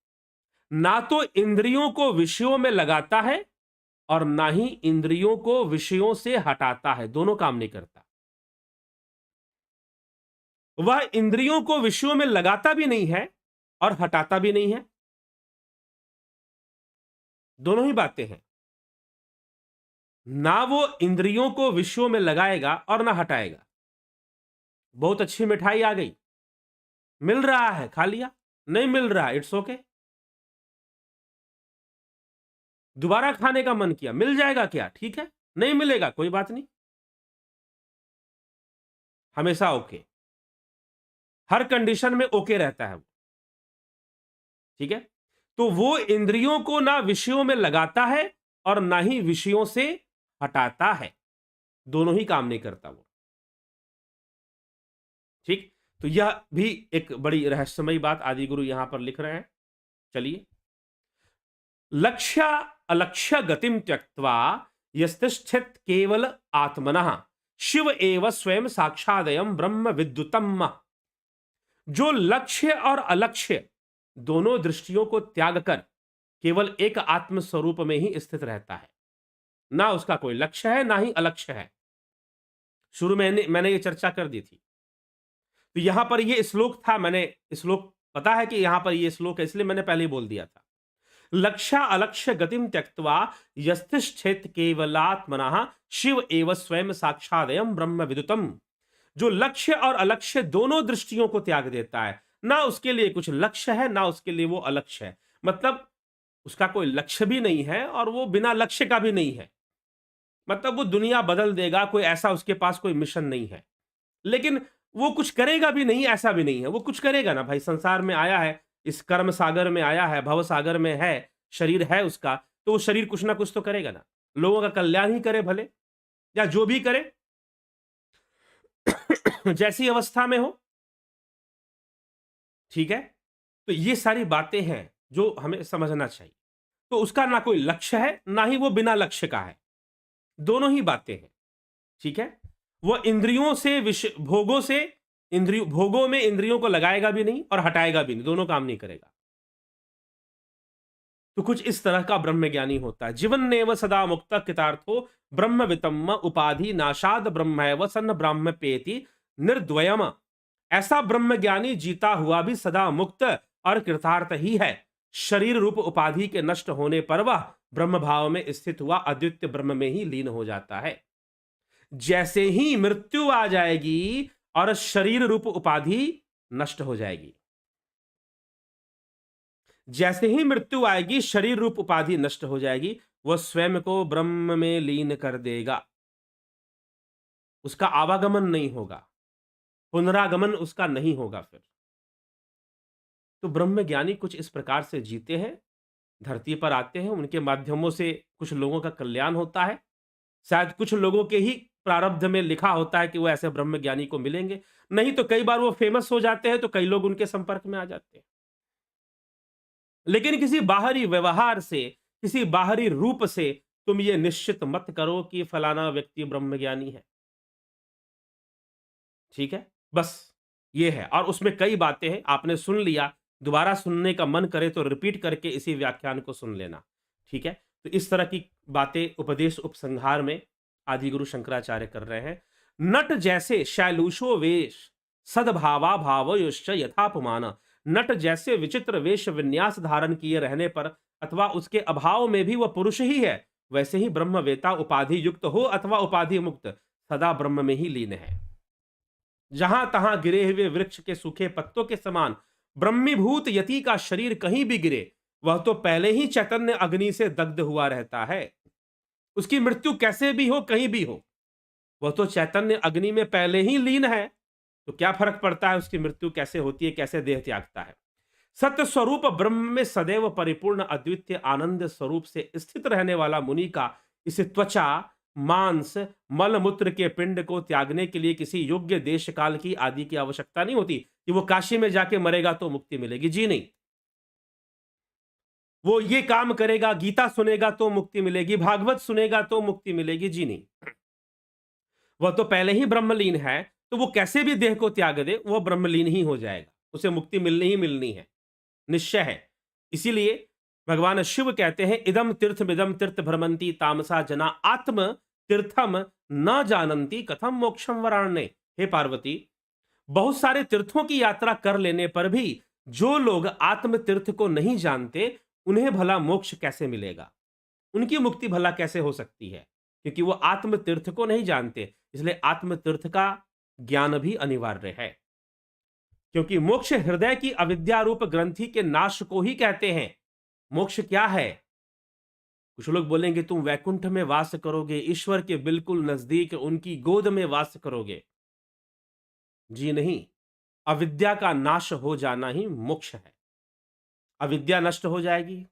ना तो इंद्रियों को विषयों में लगाता है और ना ही इंद्रियों को विषयों से हटाता है, दोनों काम नहीं करता। वह इंद्रियों को विषयों में लगाता भी नहीं है और हटाता भी नहीं है, दोनों ही बातें हैं। ना वो इंद्रियों को विषयों में लगाएगा और ना हटाएगा। बहुत अच्छी मिठाई आ गई, मिल रहा है, खा लिया, नहीं मिल रहा, इट्स ओके। दोबारा खाने का मन किया, मिल जाएगा क्या? ठीक है, नहीं मिलेगा कोई बात नहीं, हमेशा ओके, हर कंडीशन में ओके रहता है वो। ठीक है, तो वो इंद्रियों को ना विषयों में लगाता है और ना ही विषयों से हटाता है, दोनों ही काम नहीं करता वो। ठीक, तो यह भी एक बड़ी रहस्यमयी बात आदि गुरु यहां पर लिख रहे हैं। चलिए, लक्ष्य अलक्ष्य गतिम त्यक्त्वा यस्तिष्ठित केवल आत्मनः शिव एव स्वयं साक्षादयम ब्रह्म विद्युतम। जो लक्ष्य और अलक्ष्य दोनों दृष्टियों को त्याग कर केवल एक आत्म स्वरूप में ही स्थित रहता है, ना उसका कोई लक्ष्य है ना ही अलक्ष्य है। शुरू में मैंने ये चर्चा कर दी थी। तो यहां पर ये श्लोक था, मैंने श्लोक पता है कि यहां पर ये श्लोक है, इसलिए मैंने पहले ही बोल दिया था। लक्ष्य अलक्ष्य गतिम त्यक्त्वा यस्तिष्ठित केवलात्मनः शिव एव स्वयं साक्षादयम ब्रह्म विदुतम। जो लक्ष्य और अलक्ष्य दोनों दृष्टियों को त्याग देता है, ना उसके लिए कुछ लक्ष्य है ना उसके लिए वो अलक्ष्य है, मतलब उसका कोई लक्ष्य भी नहीं है और वो बिना लक्ष्य का भी नहीं है, मतलब वो दुनिया बदल देगा, कोई ऐसा उसके पास कोई मिशन नहीं है। लेकिन वो कुछ करेगा भी नहीं, ऐसा भी नहीं है, वो कुछ करेगा ना भाई, संसार में आया है, इस कर्म सागर में आया है, भव सागर में है, शरीर है उसका, तो वो शरीर कुछ ना कुछ तो करेगा ना, लोगों का कल्याण ही करे भले, या जो भी करे जैसी अवस्था में हो। ठीक है, तो ये सारी बातें हैं जो हमें समझना चाहिए। तो उसका ना कोई लक्ष्य है ना ही वो बिना लक्ष्य का है, दोनों ही बातें हैं। ठीक है, वह इंद्रियों से भोगों से भोगों में इंद्रियों को लगाएगा भी नहीं और हटाएगा भी नहीं, दोनों काम नहीं करेगा। तो कुछ इस तरह का ब्रह्मज्ञानी होता है। जीवन नेव सदा मुक्त कितार्थो ब्रह्मवितम उपाधि नाशाद ब्रह्मैव सन्न ब्रह्म पेति निर्द्वयम। ऐसा ब्रह्मज्ञानी जीता हुआ भी सदा मुक्त और कृतार्थ ही है। शरीर रूप उपाधि के नष्ट होने पर वह ब्रह्म भाव में स्थित हुआ अद्वितीय ब्रह्म में ही लीन हो जाता है। जैसे ही मृत्यु आ जाएगी और शरीर रूप उपाधि नष्ट हो जाएगी, जैसे ही मृत्यु आएगी शरीर रूप उपाधि नष्ट हो जाएगी, वह स्वयं को ब्रह्म में लीन कर देगा, उसका आवागमन नहीं होगा, पुनरागमन उसका नहीं होगा। फिर तो ब्रह्म ज्ञानी कुछ इस प्रकार से जीते हैं, धरती पर आते हैं, उनके माध्यमों से कुछ लोगों का कल्याण होता है। शायद कुछ लोगों के ही प्रारब्ध में लिखा होता है कि वो ऐसे ब्रह्म ज्ञानी को मिलेंगे, नहीं तो कई बार वो फेमस हो जाते हैं तो कई लोग उनके संपर्क में आ जाते हैं। लेकिन किसी बाहरी व्यवहार से, किसी बाहरी रूप से तुम ये निश्चित मत करो कि फलाना व्यक्ति ब्रह्मज्ञानी है। ठीक है, बस ये है। और उसमें कई बातें हैं, आपने सुन लिया, दोबारा सुनने का मन करे तो रिपीट करके इसी व्याख्यान को सुन लेना। ठीक है, तो इस तरह की बातें उपदेश उपसंहार में आदि गुरु शंकराचार्य कर रहे हैं। नट जैसे शैलूषो वेश सद्भावा भावयोश्च यथापमान। नट जैसे विचित्र वेश विन्यास धारण किए रहने पर अथवा उसके अभाव में भी वह पुरुष ही है, वैसे ही ब्रह्मवेता उपाधि युक्त हो अथवा उपाधि मुक्त सदा ब्रह्म में ही लीन है। जहां तहां गिरे हुए वृक्ष के सूखे पत्तों के समान ब्रह्मीभूत यति का शरीर कहीं भी गिरे, वह तो पहले ही चैतन्य अग्नि से दग्ध हुआ रहता है। उसकी मृत्यु कैसे भी हो, कहीं भी हो, वह तो चैतन्य अग्नि में पहले ही लीन है, तो क्या फर्क पड़ता है उसकी मृत्यु कैसे होती है, कैसे देह त्यागता है। सत्य स्वरूप ब्रह्म में सदैव परिपूर्ण अद्वितीय आनंद स्वरूप से स्थित रहने वाला मुनि का इस त्वचा, मांस, मल मूत्र के पिंड को त्यागने के लिए किसी योग्य देश काल की आदि की आवश्यकता नहीं होती कि वो काशी में जाके मरेगा तो मुक्ति मिलेगी, जी नहीं। वो ये काम करेगा, गीता सुनेगा तो मुक्ति मिलेगी, भागवत सुनेगा तो मुक्ति मिलेगी, जी नहीं। वह तो पहले ही ब्रह्मलीन है, तो वो कैसे भी देह को त्याग दे, वह ब्रह्मलीन ही हो जाएगा, उसे मुक्ति मिलनी ही मिलनी है, निश्चय है। इसीलिए भगवान शिव कहते हैं, इदम तीर्थमिदम तीर्थ भ्रमंती तामसा जना आत्म तीर्थम न जानंती कथम मोक्षम वराण्ये। हे पार्वती, बहुत सारे तीर्थों की यात्रा कर लेने पर भी जो लोग आत्म तीर्थ को नहीं जानते, उन्हें भला मोक्ष कैसे मिलेगा, उनकी मुक्ति भला कैसे हो सकती है, क्योंकि वो आत्म तीर्थ को नहीं जानते। इसलिए आत्म तीर्थ का ज्ञान भी अनिवार्य है, क्योंकि मोक्ष हृदय की अविद्या रूप ग्रंथि के नाश को ही कहते हैं। मोक्ष क्या है? कुछ लोग बोलेंगे तुम वैकुंठ में वास करोगे, ईश्वर के बिल्कुल नजदीक उनकी गोद में वास करोगे। जी नहीं, अविद्या का नाश हो जाना ही मोक्ष है। अविद्या नष्ट हो जाएगी,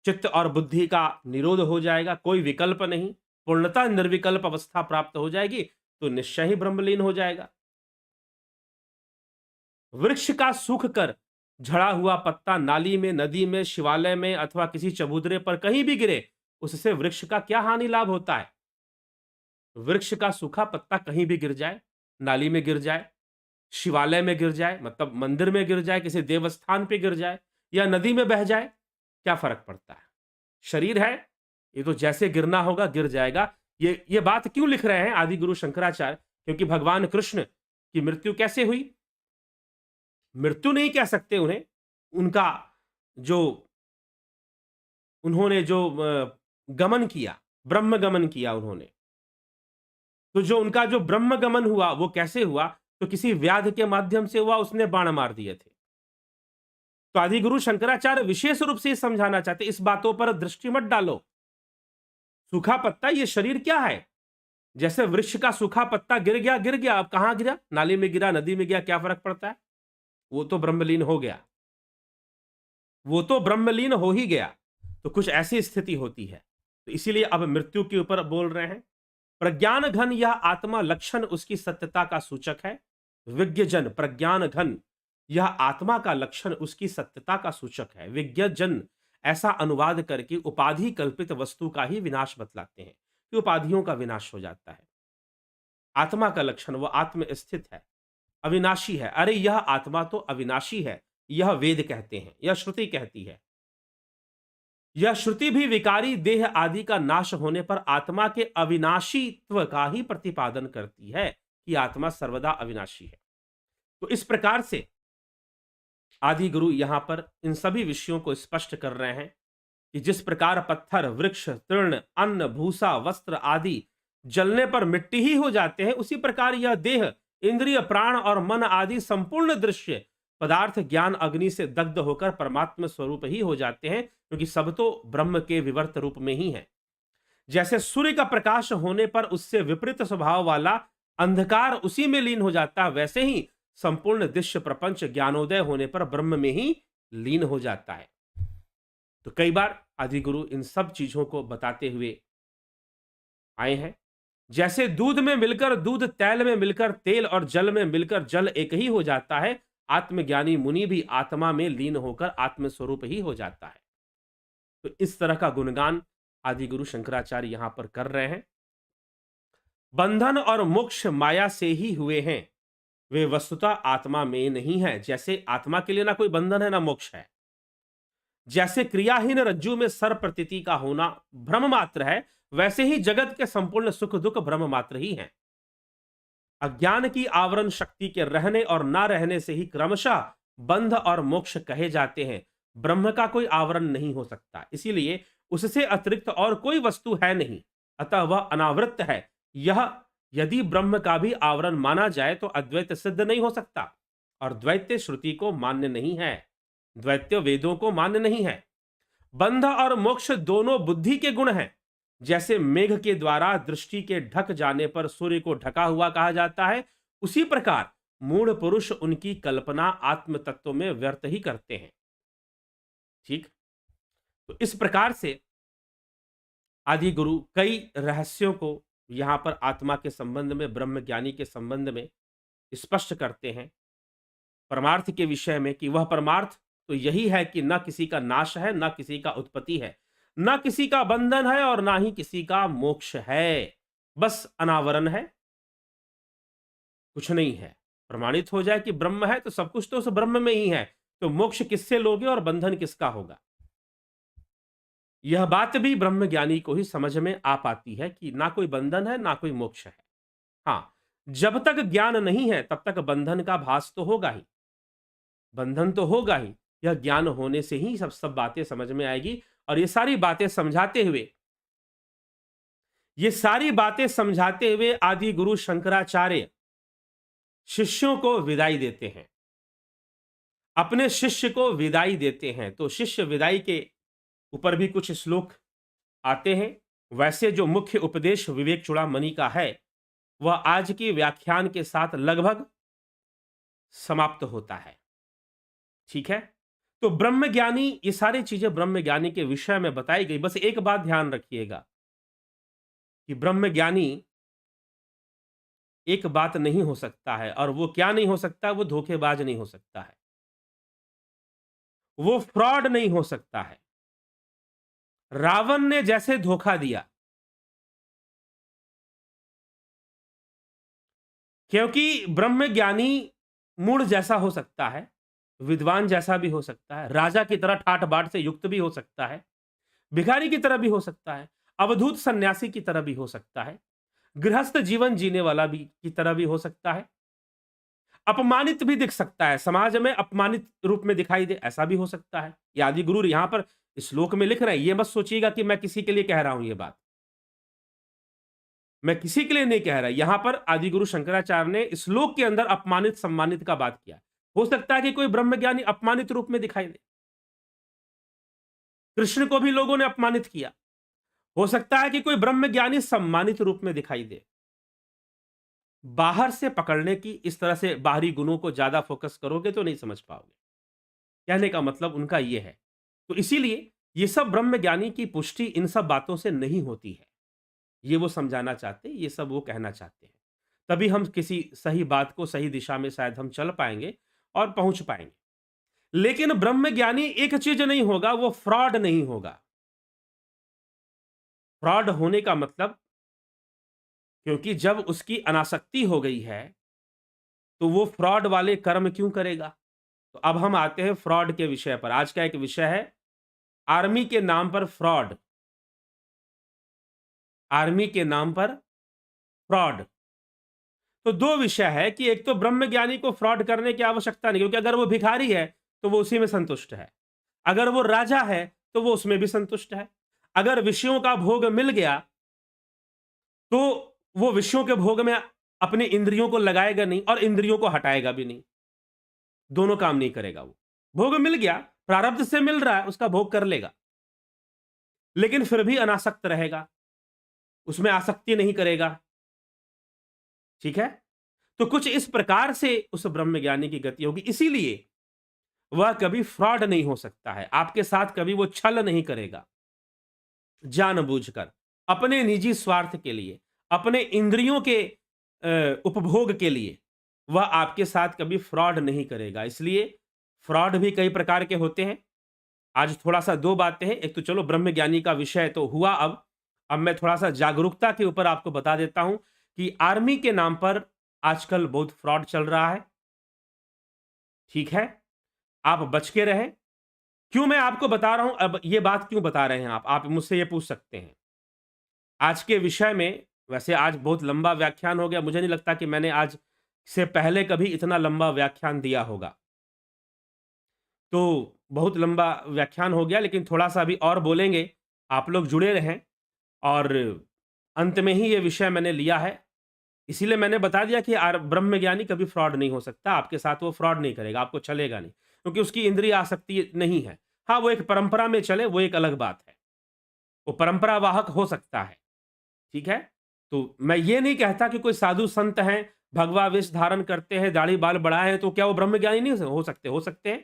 चित्त और बुद्धि का निरोध हो जाएगा, कोई विकल्प नहीं, पूर्णता निर्विकल्प अवस्था प्राप्त हो जाएगी, तो निश्चय ही ब्रह्मलीन हो जाएगा। वृक्ष का सूख कर झड़ा हुआ पत्ता नाली में, नदी में, शिवालय में अथवा किसी चबूतरे पर कहीं भी गिरे, उससे वृक्ष का क्या हानि लाभ होता है? वृक्ष का सूखा पत्ता कहीं भी गिर जाए, नाली में गिर जाए, शिवालय में गिर जाए, मतलब मंदिर में गिर जाए, किसी देवस्थान पे गिर जाए या नदी में बह जाए, क्या फर्क पड़ता है? शरीर है, ये तो जैसे गिरना होगा गिर जाएगा। ये बात क्यों लिख रहे हैं आदि गुरु शंकराचार्य? क्योंकि भगवान कृष्ण की मृत्यु कैसे हुई? मृत्यु नहीं कह सकते उन्हें, उनका जो उन्होंने जो गमन किया, ब्रह्म गमन किया उन्होंने, तो जो उनका जो ब्रह्म गमन हुआ वो कैसे हुआ? तो किसी व्याध के माध्यम से हुआ, उसने बाण मार दिए थे। तो आदि गुरु शंकराचार्य विशेष रूप से समझाना चाहते, इस बातों पर दृष्टि मत डालो। सूखा पत्ता, ये शरीर क्या है? जैसे वृक्ष का सूखा पत्ता गिर गया, अब कहां गिरा? नाली में गिरा, नदी में गया, क्या फर्क पड़ता है? वो तो ब्रह्मलीन हो गया, वो तो ब्रह्मलीन हो ही गया। तो कुछ ऐसी स्थिति होती है, तो इसीलिए अब मृत्यु के ऊपर बोल रहे हैं। प्रज्ञान घन यह आत्मा लक्षण उसकी सत्यता का सूचक है। विज्ञजन, प्रज्ञान घन यह आत्मा का लक्षण उसकी सत्यता का सूचक है। विज्ञजन ऐसा अनुवाद करके उपाधि कल्पित वस्तु का ही विनाश बतलाते हैं कि उपाधियों का विनाश हो जाता है। आत्मा का लक्षण वह आत्म स्थित है, अविनाशी है। अरे यह आत्मा तो अविनाशी है, यह वेद कहते हैं, यह श्रुति कहती है। यह श्रुति भी विकारी देह आदि का नाश होने पर आत्मा के अविनाशीत्व का ही प्रतिपादन करती है कि आत्मा सर्वदा अविनाशी है। तो इस प्रकार से आदि गुरु यहां पर इन सभी विषयों को स्पष्ट कर रहे हैं कि जिस प्रकार पत्थर, वृक्ष, तृण, अन्न, भूसा, वस्त्र आदि जलने पर मिट्टी ही हो जाते हैं, उसी प्रकार यह देह, इंद्रिय, प्राण और मन आदि संपूर्ण दृश्य पदार्थ ज्ञान अग्नि से दग्ध होकर परमात्मा स्वरूप ही हो जाते हैं, क्योंकि सब तो ब्रह्म के विवर्त रूप में ही है। जैसे सूर्य का प्रकाश होने पर उससे विपरीत स्वभाव वाला अंधकार उसी में लीन हो जाता है, वैसे ही संपूर्ण दृश्य प्रपंच ज्ञानोदय होने पर ब्रह्म में ही लीन हो जाता है। तो कई बार आदि गुरु इन सब चीजों को बताते हुए आए हैं। जैसे दूध में मिलकर दूध, तैल में मिलकर तेल और जल में मिलकर जल एक ही हो जाता है, आत्मज्ञानी मुनि भी आत्मा में लीन होकर आत्मस्वरूप ही हो जाता है। तो इस तरह का गुणगान आदि गुरु शंकराचार्य यहां पर कर रहे हैं। बंधन और मोक्ष माया से ही हुए हैं, वे वस्तुतः आत्मा में नहीं है। जैसे आत्मा के लिए ना कोई बंधन है ना मोक्ष है, जैसे क्रियाहीन रज्जु में सर प्रतीति का होना भ्रम मात्र है, वैसे ही जगत के संपूर्ण सुख दुख भ्रम मात्र ही हैं। अज्ञान की आवरण शक्ति के रहने और ना रहने से ही क्रमशः बंध और मोक्ष कहे जाते हैं। ब्रह्म का कोई आवरण नहीं हो सकता, इसीलिए उससे अतिरिक्त और कोई वस्तु है नहीं, अतः वह अनावृत है। यह यदि ब्रह्म का भी आवरण माना जाए तो अद्वैत सिद्ध नहीं हो सकता, और द्वैत श्रुति को मान्य नहीं है, द्वैत वेदों को मान्य नहीं है। बंध और मोक्ष दोनों बुद्धि के गुण हैं, जैसे मेघ के द्वारा दृष्टि के ढक जाने पर सूर्य को ढका हुआ कहा जाता है, उसी प्रकार मूढ़ पुरुष उनकी कल्पना आत्म तत्व में व्यर्थ ही करते हैं। ठीक, तो इस प्रकार से आदि गुरु कई रहस्यों को यहां पर आत्मा के संबंध में, ब्रह्म ज्ञानी के संबंध में स्पष्ट करते हैं। परमार्थ के विषय में कि वह परमार्थ तो यही है कि न किसी का नाश है, न किसी का उत्पत्ति है, न किसी का बंधन है और ना ही किसी का मोक्ष है, बस अनावरण है, कुछ नहीं है। प्रमाणित हो जाए कि ब्रह्म है तो सब कुछ तो उस ब्रह्म में ही है, तो मोक्ष किससे लोगे और बंधन किसका होगा? यह बात भी ब्रह्म ज्ञानी को ही समझ में आ पाती है कि ना कोई बंधन है, ना कोई मोक्ष है। हाँ, जब तक ज्ञान नहीं है तब तक बंधन का भास तो होगा ही, बंधन तो होगा ही। यह ज्ञान होने से ही सब बातें समझ में आएगी। और ये सारी बातें समझाते हुए, आदि गुरु शंकराचार्य शिष्यों को विदाई देते हैं, अपने शिष्य को विदाई देते हैं। तो शिष्य विदाई के ऊपर भी कुछ श्लोक आते हैं। वैसे जो मुख्य उपदेश विवेक चूड़ामणि का है वह आज की व्याख्यान के साथ लगभग समाप्त होता है। ठीक है, तो ब्रह्मज्ञानी, ये सारी चीजें ब्रह्मज्ञानी के विषय में बताई गई। बस एक बात ध्यान रखिएगा कि ब्रह्मज्ञानी एक बात नहीं हो सकता है, और वो क्या नहीं हो सकता? वो धोखेबाज नहीं हो सकता है, वो फ्रॉड नहीं हो सकता है। रावण ने जैसे धोखा दिया, क्योंकि ब्रह्मज्ञानी मूढ़ जैसा हो सकता है, विद्वान जैसा भी हो सकता है, राजा की तरह ठाट बाट से युक्त भी हो सकता है, भिखारी की तरह भी हो सकता है, अवधूत सन्यासी की तरह भी हो सकता है, गृहस्थ जीवन जीने वाला भी की तरह भी हो सकता है, अपमानित भी दिख सकता है, समाज में अपमानित रूप में दिखाई दे, ऐसा भी हो सकता है। ये आदि गुरु यहां पर श्लोक में लिख रहे हैं। ये मत सोचिएगा कि मैं किसी के लिए कह रहा हूं, ये बात मैं किसी के लिए नहीं कह रहा। यहां पर आदि गुरु शंकराचार्य ने श्लोक के अंदर अपमानित सम्मानित का बात किया। हो सकता है कि कोई ब्रह्मज्ञानी अपमानित रूप में दिखाई दे, कृष्ण को भी लोगों ने अपमानित किया। हो सकता है कि कोई ब्रह्मज्ञानी सम्मानित रूप में दिखाई दे। बाहर से पकड़ने की, इस तरह से बाहरी गुणों को ज्यादा फोकस करोगे तो नहीं समझ पाओगे। कहने का मतलब उनका यह है। तो इसीलिए ये सब ब्रह्मज्ञानी की पुष्टि इन सब बातों से नहीं होती है। ये वो समझाना चाहते, ये सब वो कहना चाहते हैं। तभी हम किसी सही बात को सही दिशा में शायद हम चल पाएंगे और पहुंच पाएंगे। लेकिन ब्रह्मज्ञानी एक चीज नहीं होगा, वो फ्रॉड नहीं होगा। फ्रॉड होने का मतलब, क्योंकि जब उसकी अनासक्ति हो गई है तो वो फ्रॉड वाले कर्म क्यों करेगा? तो अब हम आते हैं फ्रॉड के विषय पर। आज का एक विषय है आर्मी के नाम पर फ्रॉड। आर्मी के नाम पर फ्रॉड। तो दो विषय है कि एक तो ब्रह्मज्ञानी को फ्रॉड करने की आवश्यकता नहीं, क्योंकि अगर वो भिखारी है तो वो उसी में संतुष्ट है, अगर वो राजा है तो वो उसमें भी संतुष्ट है। अगर विषयों का भोग मिल गया तो वो विषयों के भोग में अपनी इंद्रियों को लगाएगा नहीं और इंद्रियों को हटाएगा भी नहीं, दोनों काम नहीं करेगा। वो भोग मिल गया, प्रारब्ध से मिल रहा है, उसका भोग कर लेगा, लेकिन फिर भी अनासक्त रहेगा, उसमें आसक्ति नहीं करेगा। ठीक है, तो कुछ इस प्रकार से उस ब्रह्मज्ञानी की गति होगी। इसीलिए वह कभी फ्रॉड नहीं हो सकता है, आपके साथ कभी वो छल नहीं करेगा जानबूझकर, अपने निजी स्वार्थ के लिए, अपने इंद्रियों के उपभोग के लिए वह आपके साथ कभी फ्रॉड नहीं करेगा। इसलिए फ्रॉड भी कई प्रकार के होते हैं। आज थोड़ा सा दो बातें हैं। एक तो चलो ब्रह्मज्ञानी का विषय तो हुआ। अब मैं थोड़ा सा जागरूकता के ऊपर आपको बता देता हूं कि आर्मी के नाम पर आजकल बहुत फ्रॉड चल रहा है। ठीक है, आप बच के रहें। क्यों मैं आपको बता रहा हूं, अब ये बात क्यों बता रहे हैं आप मुझसे ये पूछ सकते हैं। आज के विषय में, वैसे आज बहुत लंबा व्याख्यान हो गया, मुझे नहीं लगता कि मैंने आज से पहले कभी इतना लंबा व्याख्यान दिया होगा। तो बहुत लंबा व्याख्यान हो गया, लेकिन थोड़ा सा अभी और बोलेंगे। आप लोग जुड़े रहें। और अंत में ही ये विषय मैंने लिया है, इसीलिए मैंने बता दिया कि ब्रह्मज्ञानी कभी फ्रॉड नहीं हो सकता। आपके साथ वो फ्रॉड नहीं करेगा, आपको छलेगा नहीं, क्योंकि उसकी इंद्रिय आसक्ति नहीं है। हाँ, वो एक परंपरा में चले, वो एक अलग बात है, वो परंपरा वाहक हो सकता है, ठीक है। तो मैं ये नहीं कहता कि कोई साधु संत हैं, भगवा वेश धारण करते हैं, दाढ़ी बाल बढ़ाए हैं, तो क्या वो ब्रह्म ज्ञानी नहीं हो सकते हैं।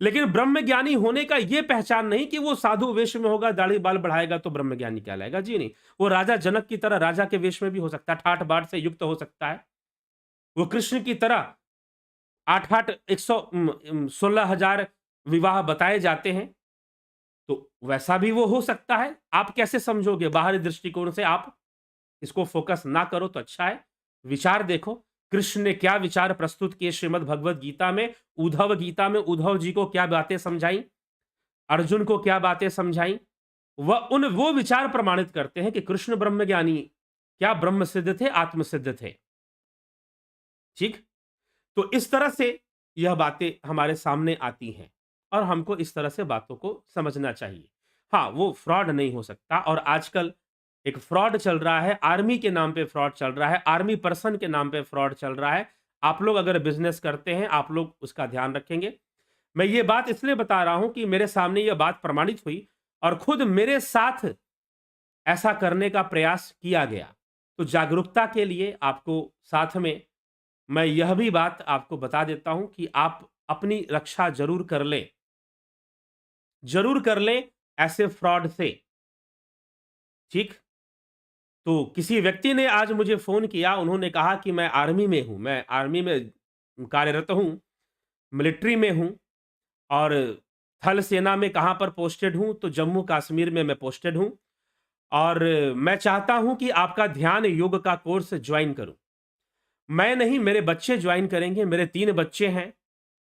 लेकिन ब्रह्म ज्ञानी होने का ये पहचान नहीं कि वो साधु वेश में होगा, दाढ़ी बाल बढ़ाएगा तो ब्रह्म ज्ञानी कहलाएगा, जी नहीं। वो राजा जनक की तरह राजा के वेश में भी हो सकता है, ठाठ बाट से युक्त हो सकता है। वो कृष्ण की तरह 8-8 16,000 विवाह बताए जाते हैं, तो वैसा भी वो हो सकता है। आप कैसे समझोगे? बाहरी दृष्टिकोण से आप इसको फोकस ना करो तो अच्छा है। विचार देखो, कृष्ण ने क्या विचार प्रस्तुत किए श्रीमद् भगवत गीता में, उद्धव गीता में उद्धव जी को क्या बातें समझाई, अर्जुन को क्या बातें समझाई, वो विचार प्रमाणित करते हैं कि कृष्ण ब्रह्म ज्ञानी क्या ब्रह्म सिद्ध थे, आत्म सिद्ध थे। ठीक? तो इस तरह से यह बातें हमारे सामने आती हैं और हमको इस तरह से बातों को समझना चाहिए। हाँ, वो फ्रॉड नहीं हो सकता और आजकल एक फ्रॉड चल रहा है, आर्मी के नाम पे फ्रॉड चल रहा है, आर्मी पर्सन के नाम पे फ्रॉड चल रहा है। आप लोग अगर बिज़नेस करते हैं, आप लोग उसका ध्यान रखेंगे। मैं ये बात इसलिए बता रहा हूँ कि मेरे सामने ये बात प्रमाणित हुई और खुद मेरे साथ ऐसा करने का प्रयास किया गया। तो जागरूकता के लिए आपको साथ में मैं यह भी बात आपको बता देता हूं कि आप अपनी रक्षा जरूर कर लें ऐसे फ्रॉड से। ठीक? तो किसी व्यक्ति ने आज मुझे फोन किया, उन्होंने कहा कि मैं आर्मी में हूं, मैं आर्मी में कार्यरत हूं, मिलिट्री में हूं और थल सेना में कहां पर पोस्टेड हूं, तो जम्मू कश्मीर में मैं पोस्टेड हूं और मैं चाहता हूं कि आपका ध्यान योग का कोर्स ज्वाइन करूं। मैं नहीं, मेरे बच्चे ज्वाइन करेंगे। मेरे 3 बच्चे हैं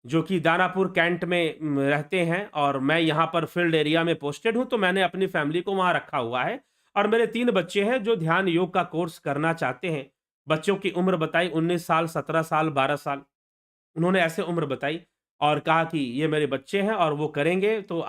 जो कि दानापुर कैंट में रहते हैं और मैं यहाँ पर फील्ड एरिया में पोस्टेड हूँ, तो मैंने अपनी फैमिली को वहाँ रखा हुआ है और मेरे 3 बच्चे हैं जो ध्यान योग का कोर्स करना चाहते हैं। बच्चों की उम्र बताई 19 साल, 17 साल, 12 साल, उन्होंने ऐसे उम्र बताई और कहा कि ये मेरे बच्चे हैं और वो करेंगे। तो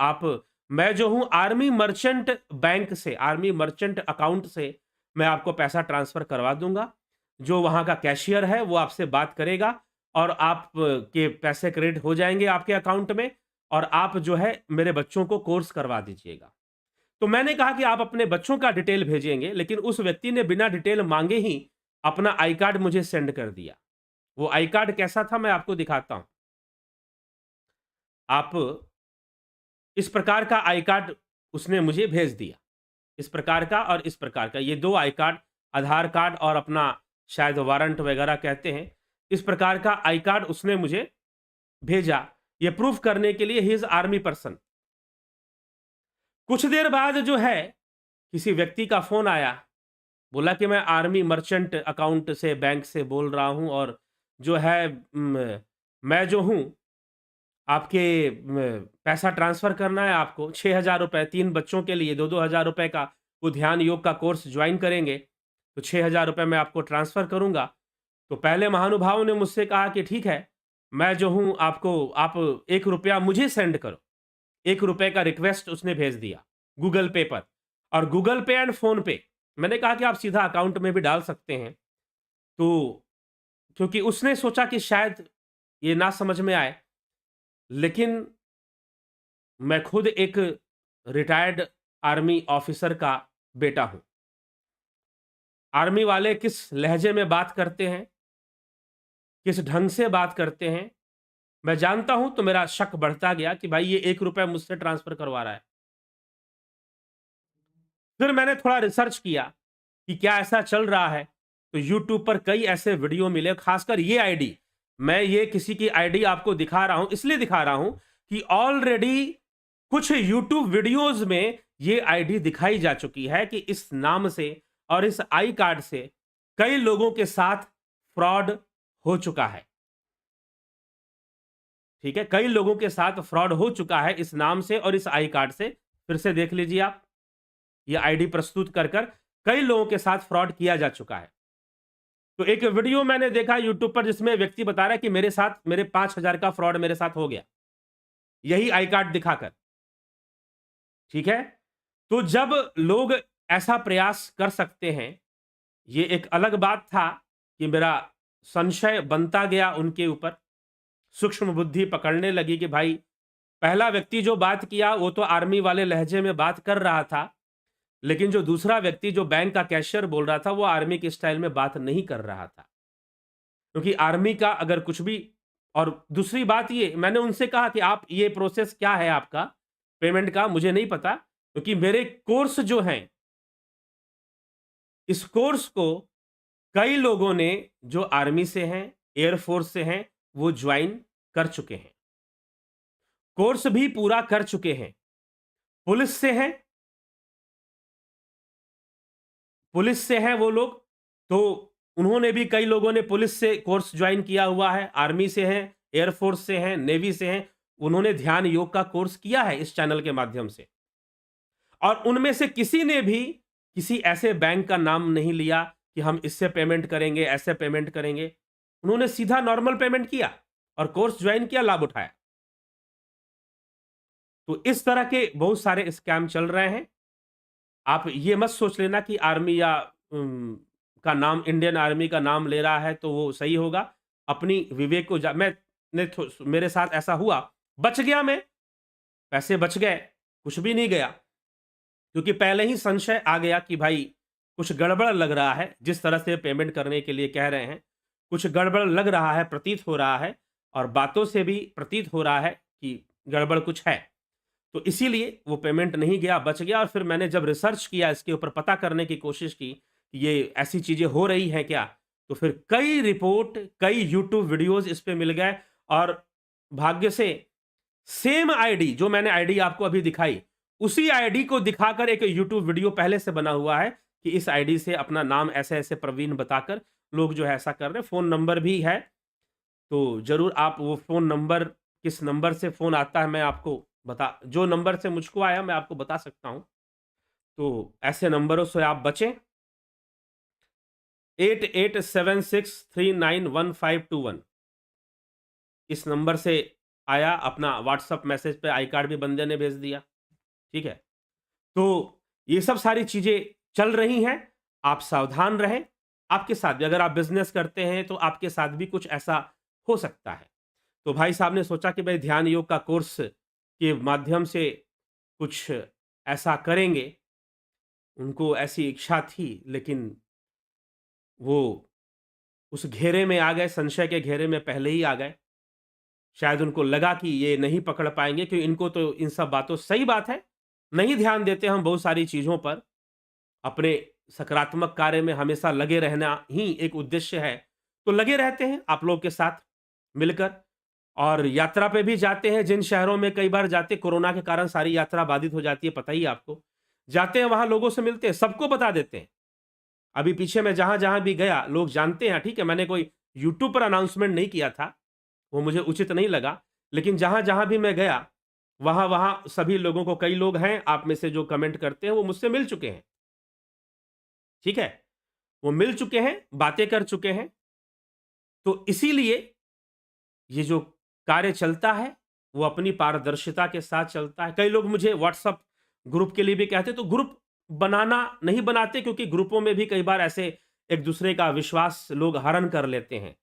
मैं जो हूँ आर्मी मर्चेंट बैंक से, आर्मी मर्चेंट अकाउंट से मैं आपको पैसा ट्रांसफ़र करवा दूँगा। जो वहाँ का कैशियर है वो आपसे बात करेगा और आप के पैसे क्रेडिट हो जाएँगे आपके अकाउंट में और आप जो है मेरे बच्चों को कोर्स करवा दीजिएगा। तो मैंने कहा कि आप अपने बच्चों का डिटेल भेजेंगे, लेकिन उस व्यक्ति ने बिना डिटेल माँगे ही अपना आई कार्ड मुझे सेंड कर दिया। वो आई कार्ड कैसा था मैं आपको दिखाता हूँ। आप इस प्रकार का आई कार्ड उसने मुझे भेज दिया। इस प्रकार का और इस प्रकार का, ये 2 आई कार्ड, आधार कार्ड और अपना शायद वारंट वगैरह कहते हैं। इस प्रकार का आई कार्ड उसने मुझे भेजा, ये प्रूफ करने के लिए ही इज़ आर्मी पर्सन। कुछ देर बाद जो है, किसी व्यक्ति का फ़ोन आया, बोला कि मैं आर्मी मर्चेंट अकाउंट से बैंक से बोल रहा हूँ और जो है मैं जो हूँ आपके पैसा ट्रांसफ़र करना है आपको 6,000 रुपए, 3 बच्चों के लिए 2-2 हज़ार रुपए का वो ध्यान योग का कोर्स ज्वाइन करेंगे, तो 6,000 रुपए मैं आपको ट्रांसफ़र करूँगा। तो पहले महानुभाव ने मुझसे कहा कि ठीक है, मैं जो हूँ आपको आप ₹1 मुझे सेंड करो। ₹1 का रिक्वेस्ट उसने भेज दिया गूगल पे पर और गूगल पे एंड फ़ोन पे। मैंने कहा कि आप सीधा अकाउंट में भी डाल सकते हैं। तो क्योंकि उसने सोचा कि शायद ये ना समझ में आए, लेकिन मैं खुद एक रिटायर्ड आर्मी ऑफिसर का बेटा हूँ। आर्मी वाले किस लहजे में बात करते हैं, किस ढंग से बात करते हैं, मैं जानता हूँ, तो मेरा शक बढ़ता गया कि भाई ये ₹1 मुझसे ट्रांसफ़र करवा रहा है। फिर मैंने थोड़ा रिसर्च किया कि क्या ऐसा चल रहा है, तो यूट्यूब पर कई ऐसे वीडियो मिले, खासकर ये आईडी। मैं ये किसी की आईडी आपको दिखा रहा हूँ, इसलिए दिखा रहा हूँ कि ऑलरेडी कुछ यूट्यूब वीडियोज़ में ये आईडी दिखाई जा चुकी है कि इस नाम से और इस आई कार्ड से कई लोगों के साथ फ्रॉड हो चुका है। ठीक है? कई लोगों के साथ फ्रॉड हो चुका है इस नाम से और इस आई कार्ड से। फिर से देख लीजिए आप। ये आईडी प्रस्तुत कर कई लोगों के साथ फ्रॉड किया जा चुका है। तो एक वीडियो मैंने देखा यूट्यूब पर जिसमें व्यक्ति बता रहा है कि मेरे 5,000 का फ्रॉड मेरे साथ हो गया, यही आई कार्ड दिखाकर। ठीक है? तो जब लोग ऐसा प्रयास कर सकते हैं, ये एक अलग बात था कि मेरा संशय बनता गया उनके ऊपर। सूक्ष्म बुद्धि पकड़ने लगी कि भाई पहला व्यक्ति जो बात किया वो तो आर्मी वाले लहजे में बात कर रहा था, लेकिन जो दूसरा व्यक्ति जो बैंक का कैशियर बोल रहा था वो आर्मी के स्टाइल में बात नहीं कर रहा था, क्योंकि आर्मी का अगर कुछ भी। और दूसरी बात ये, मैंने उनसे कहा कि आप ये प्रोसेस क्या है आपका पेमेंट का, मुझे नहीं पता, क्योंकि मेरे कोर्स जो हैं, इस कोर्स को कई लोगों ने जो आर्मी से हैं, एयरफोर्स से हैं, वो ज्वाइन कर चुके हैं, कोर्स भी पूरा कर चुके हैं। पुलिस से हैं, पुलिस से हैं वो लोग, तो उन्होंने भी, कई लोगों ने पुलिस से कोर्स ज्वाइन किया हुआ है, आर्मी से हैं, एयरफोर्स से हैं, नेवी से हैं, उन्होंने ध्यान योग का कोर्स किया है इस चैनल के माध्यम से। और उनमें से किसी ने भी किसी ऐसे बैंक का नाम नहीं लिया कि हम इससे पेमेंट करेंगे, ऐसे पेमेंट करेंगे। उन्होंने सीधा नॉर्मल पेमेंट किया और कोर्स ज्वाइन किया, लाभ उठाया। तो इस तरह के बहुत सारे स्कैम चल रहे हैं। आप ये मत सोच लेना कि आर्मी या का नाम, इंडियन आर्मी का नाम ले रहा है तो वो सही होगा। अपनी विवेक को मेरे साथ ऐसा हुआ, बच गया मैं, पैसे बच गए, कुछ भी नहीं गया, क्योंकि पहले ही संशय आ गया कि भाई कुछ गड़बड़ लग रहा है, जिस तरह से पेमेंट करने के लिए कह रहे हैं, कुछ गड़बड़ लग रहा है, प्रतीत हो रहा है, और बातों से भी प्रतीत हो रहा है कि गड़बड़ कुछ है। तो इसीलिए वो पेमेंट नहीं गया, बच गया। और फिर मैंने जब रिसर्च किया, इसके ऊपर पता करने की कोशिश की, ये ऐसी चीज़ें हो रही हैं क्या? तो फिर कई रिपोर्ट, कई यूट्यूब वीडियोज़ इस पे मिल गए, और भाग्य से सेम आईडी, जो मैंने आईडी आपको अभी दिखाई, उसी आईडी को दिखाकर एक यूट्यूब वीडियो पहले से बना हुआ है कि इस आईडी से अपना नाम ऐसे-ऐसे प्रवीण बताकर लोग जो है ऐसा कर रहे हैं। फ़ोन नंबर भी है, तो ज़रूर आप वो फ़ोन नंबर, किस नंबर से फ़ोन आता है मैं आपको जो नंबर से मुझको आया मैं आपको बता सकता हूँ। तो ऐसे नंबरों से आप बचें। 8876391521 इस नंबर से आया, अपना व्हाट्सएप मैसेज पे आई कार्ड भी बंदे ने भेज दिया, ठीक है? तो ये सब सारी चीज़ें चल रही हैं, आप सावधान रहें। आपके साथ भी, अगर आप बिज़नेस करते हैं तो आपके साथ भी कुछ ऐसा हो सकता है। तो भाई साहब ने सोचा कि भाई ध्यान योग का कोर्स के माध्यम से कुछ ऐसा करेंगे। उनको ऐसी इच्छा थी, लेकिन वो उस घेरे में आ गए, संशय के घेरे में पहले ही आ गए। शायद उनको लगा कि ये नहीं पकड़ पाएँगे, क्योंकि इनको तो इन सब बातों, सही बात है, नहीं ध्यान देते हम बहुत सारी चीज़ों पर। अपने सकारात्मक कार्य में हमेशा लगे रहना ही एक उद्देश्य है, तो लगे रहते हैं आप लोग के साथ मिलकर। और यात्रा पे भी जाते हैं, जिन शहरों में कई बार जाते, कोरोना के कारण सारी यात्रा बाधित हो जाती है, पता ही है आपको। जाते हैं वहाँ लोगों से मिलते हैं, सबको बता देते हैं। अभी पीछे मैं जहाँ-जहाँ भी गया लोग जानते हैं, ठीक है, मैंने कोई यूट्यूब पर अनाउंसमेंट नहीं किया था, वो मुझे उचित नहीं लगा। लेकिन जहाँ-जहाँ भी मैं गया, वहाँ-वहाँ सभी लोगों को, कई लोग हैं आप में से जो कमेंट करते हैं, वो मुझसे मिल चुके हैं, ठीक है? वो मिल चुके हैं, बातें कर चुके हैं। तो इसीलिए ये जो कार्य चलता है, वो अपनी पारदर्शिता के साथ चलता है। कई लोग मुझे व्हाट्सएप ग्रुप के लिए भी कहते हैं, तो ग्रुप बनाना नहीं बनाते, क्योंकि ग्रुपों में भी कई बार ऐसे एक-दूसरे का विश्वास लोग हरण कर लेते हैं।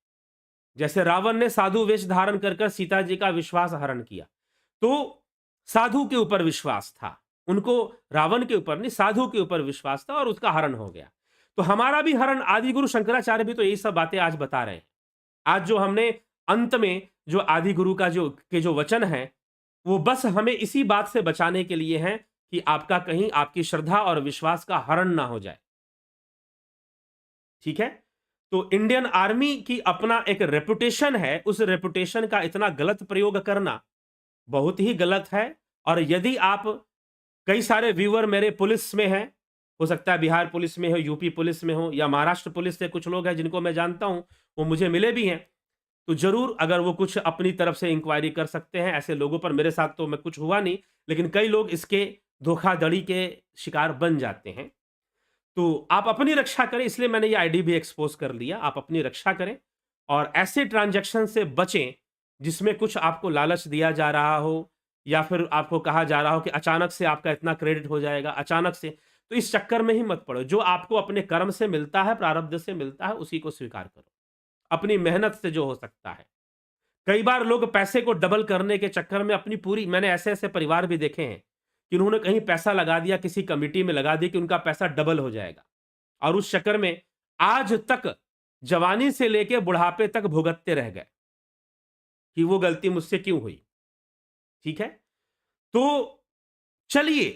जैसे रावण ने साधु वेश धारण कर कर सीता जी का विश्वास हरण किया। तो साधु के ऊपर विश्वास था। उनको रावण के ऊपर नहीं, साधु के ऊपर विश्वास था, और उसका हरण हो गया। तो हमारा भी हरण, आदि गुरु शंकराचार्य भी तो यही सब बातें आज बता रहे हैं। आज जो हमने अंत में जो आदि गुरु का जो वचन है, वो बस हमें इसी बात से बचाने के लिए हैं कि आपका कहीं आपकी श्रद्धा और विश्वास का हरण ना हो जाए। ठीक है? तो इंडियन आर्मी की अपना एक रेपुटेशन है, उस रेपुटेशन का इतना गलत प्रयोग करना बहुत ही गलत है। और यदि आप, कई सारे व्यूअर मेरे पुलिस में हैं, हो सकता है बिहार पुलिस में हो, यूपी पुलिस में हो, या महाराष्ट्र पुलिस से कुछ लोग हैं जिनको मैं जानता हूं, वो मुझे मिले भी हैं। तो जरूर अगर वो कुछ अपनी तरफ से इंक्वायरी कर सकते हैं ऐसे लोगों पर। मेरे साथ तो मैं कुछ हुआ नहीं, लेकिन कई लोग इसके धोखाधड़ी के शिकार बन जाते हैं। तो आप अपनी रक्षा करें, इसलिए मैंने ये आईडी भी एक्सपोज कर लिया। आप अपनी रक्षा करें और ऐसे ट्रांजैक्शन से बचें जिसमें कुछ आपको लालच दिया जा रहा हो, या फिर आपको कहा जा रहा हो कि अचानक से आपका इतना क्रेडिट हो जाएगा, अचानक से। तो इस चक्कर में ही मत पड़ो। जो आपको अपने कर्म से मिलता है, प्रारब्ध से मिलता है, उसी को स्वीकार करो, अपनी मेहनत से जो हो सकता है। कई बार लोग पैसे को डबल करने के चक्कर में अपनी पूरी, मैंने ऐसे-ऐसे परिवार भी देखे हैं कि उन्होंने कहीं पैसा लगा दिया, किसी कमिटी में लगा दिया कि उनका पैसा डबल हो जाएगा, और उस चक्कर में आज तक जवानी से लेके बुढ़ापे तक भुगतते रह गए कि वो गलती मुझसे क्यों हुई। ठीक है? तो चलिए,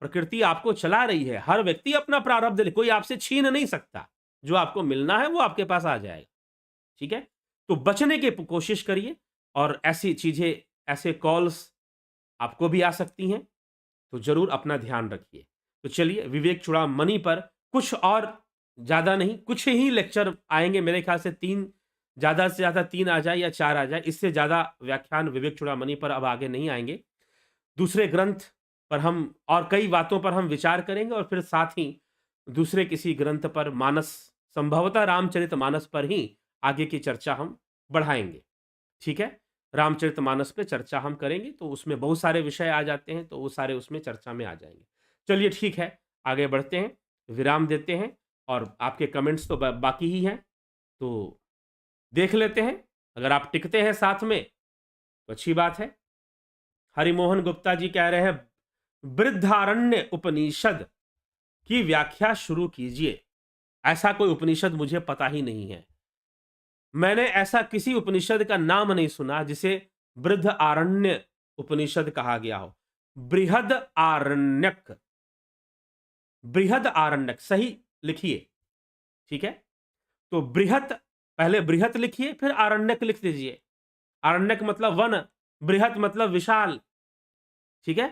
प्रकृति आपको चला रही है, हर व्यक्ति अपना प्रारब्ध कोई आपसे छीन नहीं सकता, जो आपको मिलना है वो आपके पास आ जाएगा। ठीक है? तो बचने की कोशिश करिए, और ऐसी चीजें, ऐसे कॉल्स आपको भी आ सकती हैं, तो जरूर अपना ध्यान रखिए। तो चलिए, विवेक चूड़ामणि पर कुछ और ज्यादा नहीं, कुछ ही लेक्चर आएंगे मेरे ख्याल से, 3 ज्यादा से ज्यादा 3 आ जाए या 4 आ जाए, इससे ज्यादा व्याख्यान विवेक चूड़ामणि पर अब आगे नहीं आएंगे। दूसरे ग्रंथ पर हम और कई बातों पर हम विचार करेंगे, और फिर साथ ही दूसरे किसी ग्रंथ पर, मानस, संभवतः रामचरितमानस पर ही आगे की चर्चा हम बढ़ाएंगे। ठीक है? रामचरितमानस पे चर्चा हम करेंगे, तो उसमें बहुत सारे विषय आ जाते हैं, तो वो सारे उसमें चर्चा में आ जाएंगे। चलिए ठीक है, आगे बढ़ते हैं, विराम देते हैं, और आपके कमेंट्स तो बाकी ही हैं, तो देख लेते हैं। अगर आप टिकते हैं साथ में तो अच्छी बात है। हरिमोहन गुप्ता जी कह रहे हैं, बृहदारण्य उपनिषद की व्याख्या शुरू कीजिए। ऐसा कोई उपनिषद मुझे पता ही नहीं है। मैंने ऐसा किसी उपनिषद का नाम नहीं सुना जिसे बृहदारण्य उपनिषद कहा गया हो। बृहद आरण्यक, बृहद आरण्यक सही लिखिए। ठीक है? तो बृहत, पहले बृहत लिखिए, फिर आरण्यक लिख दीजिए। आरण्यक मतलब वन, बृहत मतलब विशाल। ठीक है?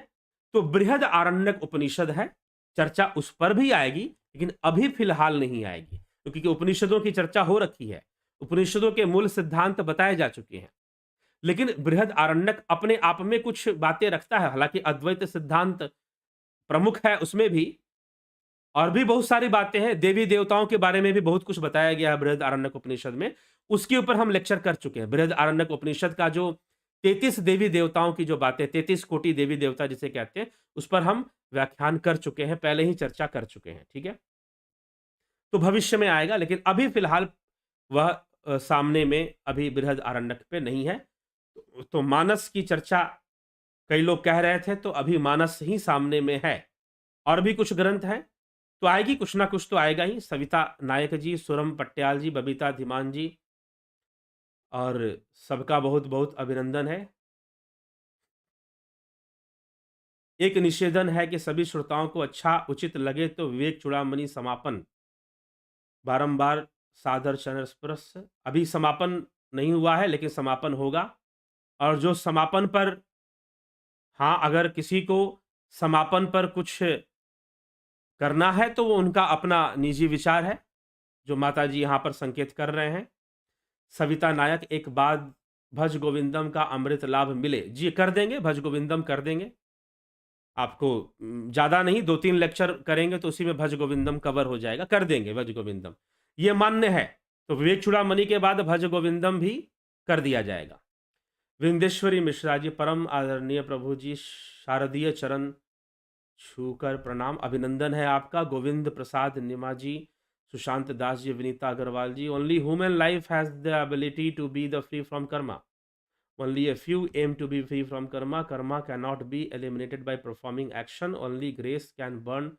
तो बृहद आरण्यक उपनिषद है, चर्चा उस पर भी आएगी, लेकिन अभी फिलहाल नहीं आएगी, क्योंकि उपनिषदों की चर्चा हो रखी है, उपनिषदों के मूल सिद्धांत बताए जा चुके हैं। लेकिन बृहद आरण्यक अपने आप में कुछ बातें रखता है, हालांकि अद्वैत सिद्धांत प्रमुख है उसमें भी, और भी बहुत सारी बातें हैं, देवी देवताओं के बारे में भी बहुत कुछ बताया गया है बृहद आरण्यक उपनिषद में। उसके ऊपर हम लेक्चर कर चुके हैं। बृहद आरण्यक उपनिषद का जो 33 देवी देवताओं की जो बातें, 33 कोटि देवी देवता जिसे कहते हैं, उस पर हम व्याख्यान कर चुके हैं, पहले ही चर्चा कर चुके हैं। ठीक है? तो भविष्य में आएगा, लेकिन अभी फिलहाल वह सामने में अभी बृहद आरण्यक पे नहीं है। तो मानस की चर्चा कई लोग कह रहे थे, तो अभी मानस ही सामने में है, और भी कुछ ग्रंथ हैं, तो आएगी, कुछ ना कुछ तो आएगा ही। सविता नायक जी, सुरम पट्याल जी, बबीता धीमान जी, और सबका बहुत बहुत अभिनंदन है। एक निषेधन है कि सभी श्रोताओं को अच्छा उचित लगे तो विवेक चूड़ामणि समापन बारंबार सादर चरण स्पर्श। अभी समापन नहीं हुआ है, लेकिन समापन होगा, और जो समापन पर, हाँ, अगर किसी को समापन पर कुछ करना है तो वो उनका अपना निजी विचार है, जो माता जी यहाँ पर संकेत कर रहे हैं। सविता नायक, एक बाद भज गोविंदम का अमृत लाभ मिले, जी कर देंगे, भज गोविंदम कर देंगे आपको। ज्यादा नहीं, 2-3 लेक्चर करेंगे तो उसी में भज गोविंदम कवर हो जाएगा, कर देंगे भज गोविंदम, ये मान्य है। तो विवेक चूड़ामणि के बाद भज गोविंदम भी कर दिया जाएगा। विंदेश्वरी मिश्रा जी, परम आदरणीय प्रभु जी, शारदीय चरण छूकर प्रणाम, अभिनंदन है आपका। Govind Prasad Nima ji, Sushant Das ji, Vinita Agarwal ji, only human life has the ability to be the free from karma, only a few aim to be free from karma cannot be eliminated by performing action, only grace can burn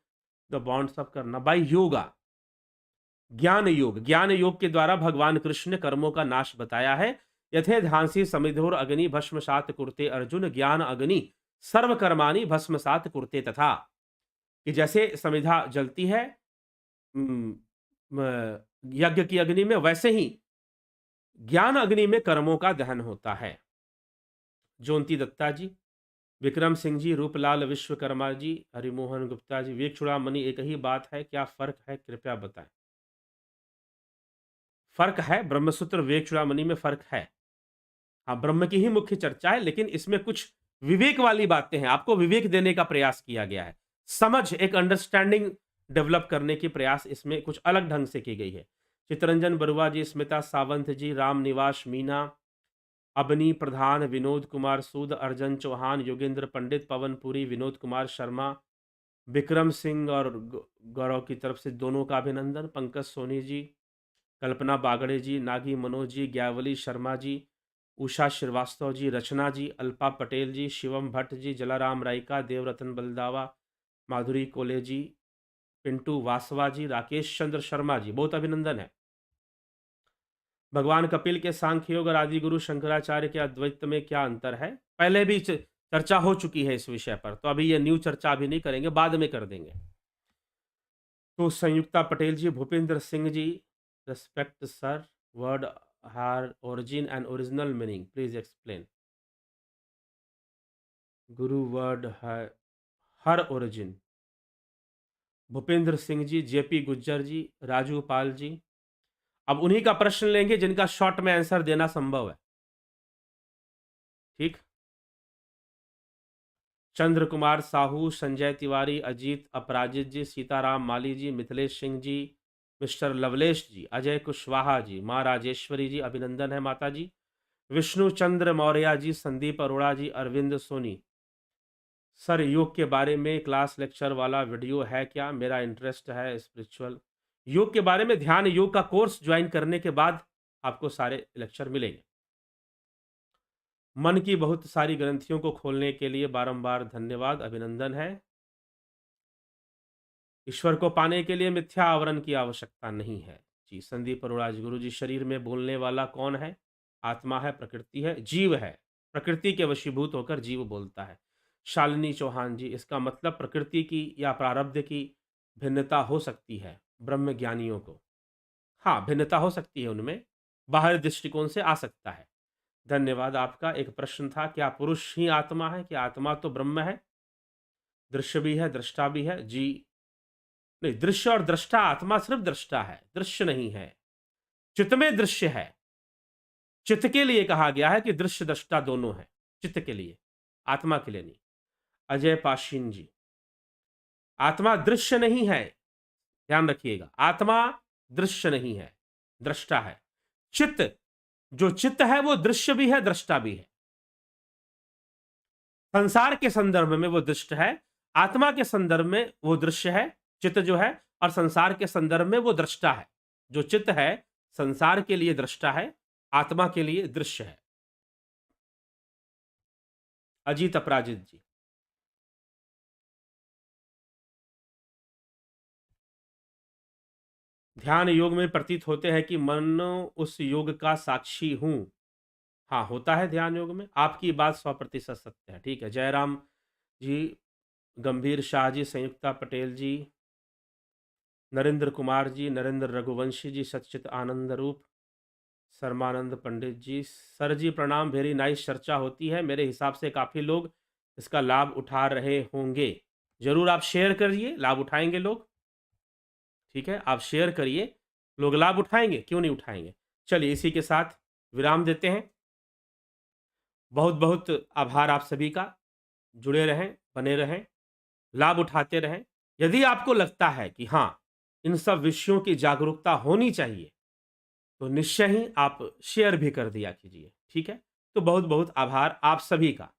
the bonds of karma by yoga। ज्ञान योग, ज्ञान योग के द्वारा भगवान कृष्ण ने कर्मों का नाश बताया है। यथे धांसी समिधोर अग्नि भस्मसात कुरते अर्जुन, ज्ञान अग्नि सर्व कर्माणि भस्मसात कुरते, तथा कि जैसे समिधा जलती है यज्ञ की अग्नि में, वैसे ही ज्ञान अग्नि में कर्मों का दहन होता है। जोंती दत्ता जी, विक्रम सिंह जी, रूपलाल विश्वकर्मा जी, हरिमोहन गुप्ता जी, विवेक चूड़ामणि एक ही बात है, क्या फर्क है कृपया बताएं। फर्क है, ब्रह्मसूत्र विवेक चूड़ामणि में फर्क है। हाँ, ब्रह्म की ही मुख्य चर्चा है, लेकिन इसमें कुछ विवेक वाली बातें हैं, आपको विवेक देने का प्रयास किया गया है, समझ, एक अंडरस्टैंडिंग डेवलप करने की प्रयास इसमें कुछ अलग ढंग से की गई है। चितरंजन बरुआ जी, स्मिता सावंत जी, राम निवास मीना, अबनी प्रधान, विनोद कुमार सूद, अर्जन चौहान, योगेंद्र पंडित, पवनपुरी, विनोद कुमार शर्मा, विक्रम सिंह और गौरव की तरफ से दोनों का अभिनंदन। पंकज सोनी जी, कल्पना बागड़े जी, नागी मनोज जी, ग्यावली शर्मा जी, उषा श्रीवास्तव जी, रचना जी, अल्पा पटेल जी, शिवम भट्ट जी, जलाराम रायका, देवरतन बलदावा, माधुरी कोले जी, पिंटू वासवा जी, राकेश चंद्र शर्मा जी, बहुत अभिनंदन है। भगवान कपिल के सांख्य योग और आदि गुरु शंकराचार्य के अद्वैत में क्या अंतर है? पहले भी चर्चा हो चुकी है इस विषय पर, तो अभी ये न्यू चर्चा अभी नहीं करेंगे, बाद में कर देंगे। तो Sanyukta Patel ji, Bhupendra Singh ji, respect sir, word her origin and original meaning please explain. Guru word her origin. Bhupendra Singh ji, JP Gujjar ji, Raju Pal ji. अब उन्हीं का प्रश्न लेंगे जिनका शॉर्ट में आंसर देना संभव है। ठीक। चंद्र कुमार साहू, संजय तिवारी, अजीत अपराजित जी, सीताराम माली जी, मिथिलेश सिंह जी, मिस्टर लवलेश जी, अजय कुशवाहा जी, माँ राजेश्वरी जी, अभिनंदन है माता जी। विष्णु चंद्र मौर्य जी, संदीप अरोड़ा जी, अरविंद सोनी। सर योग के बारे में क्लास लेक्चर वाला वीडियो है क्या? मेरा इंटरेस्ट है स्पिरिचुअल योग के बारे में। ध्यान योग का कोर्स ज्वाइन करने के बाद आपको सारे लेक्चर मिलेंगे। मन की बहुत सारी ग्रंथियों को खोलने के लिए बारंबार धन्यवाद, अभिनंदन है। ईश्वर को पाने के लिए मिथ्या आवरण की आवश्यकता नहीं है। जी, संदीप अरोड़ा जी, गुरु जी, शरीर में बोलने वाला कौन है? आत्मा है, प्रकृति है, जीव है। प्रकृति के वशीभूत होकर जीव बोलता है। शालिनी चौहान जी, इसका मतलब प्रकृति की या प्रारब्ध की भिन्नता हो सकती है ब्रह्म ज्ञानियों को। हाँ, भिन्नता हो सकती है उनमें, बाहर दृष्टिकोण से आ सकता है। धन्यवाद आपका। एक प्रश्न था, क्या पुरुष ही आत्मा है? क्या आत्मा तो ब्रह्म है, दृश्य भी है, दृष्टा भी है? जी नहीं, दृश्य और दृष्टा, आत्मा सिर्फ दृष्टा है, दृश्य नहीं है। चित्त में दृश्य है। चित्त के लिए कहा गया है कि दृश्य दृष्टा दोनों है, चित्त के लिए, आत्मा के लिए नहीं। अजय पाशीन जी, आत्मा दृश्य नहीं है, ध्यान रखिएगा, आत्मा दृश्य नहीं है, दृष्टा है। चित्त, जो चित्त है वो दृश्य भी है, दृष्टा भी है। संसार के संदर्भ में वो दृष्ट है, आत्मा के संदर्भ में वो दृश्य है, चित्त जो है, और संसार के संदर्भ में वो दृष्टा है। जो चित्त है संसार के लिए दृष्टा है, आत्मा के लिए दृश्य है। अजीत अपराजित जी, ध्यान योग में प्रतीत होते हैं कि मन उस योग का साक्षी हूं। हाँ, होता है ध्यान योग में। आपकी बात 100% सत्य है। ठीक है। जयराम जी, गंभीर शाह जी, संयुक्ता पटेल जी, नरेंद्र कुमार जी, नरेंद्र रघुवंशी जी, सच्चित आनंद रूप, शर्मानंद पंडित जी, सर जी प्रणाम, वेरी नाइस चर्चा होती है। मेरे हिसाब से काफ़ी लोग इसका लाभ उठा रहे होंगे। जरूर आप शेयर करिए, लाभ उठाएंगे लोग। ठीक है, आप शेयर करिए, लोग लाभ उठाएंगे, क्यों नहीं उठाएंगे। चलिए, इसी के साथ विराम देते हैं। बहुत बहुत आभार आप सभी का। जुड़े रहें, बने रहें, लाभ उठाते रहें। यदि आपको लगता है कि हाँ, इन सब विषयों की जागरूकता होनी चाहिए, तो निश्चय ही आप शेयर भी कर दिया कीजिए। ठीक है। तो बहुत बहुत आभार आप सभी का।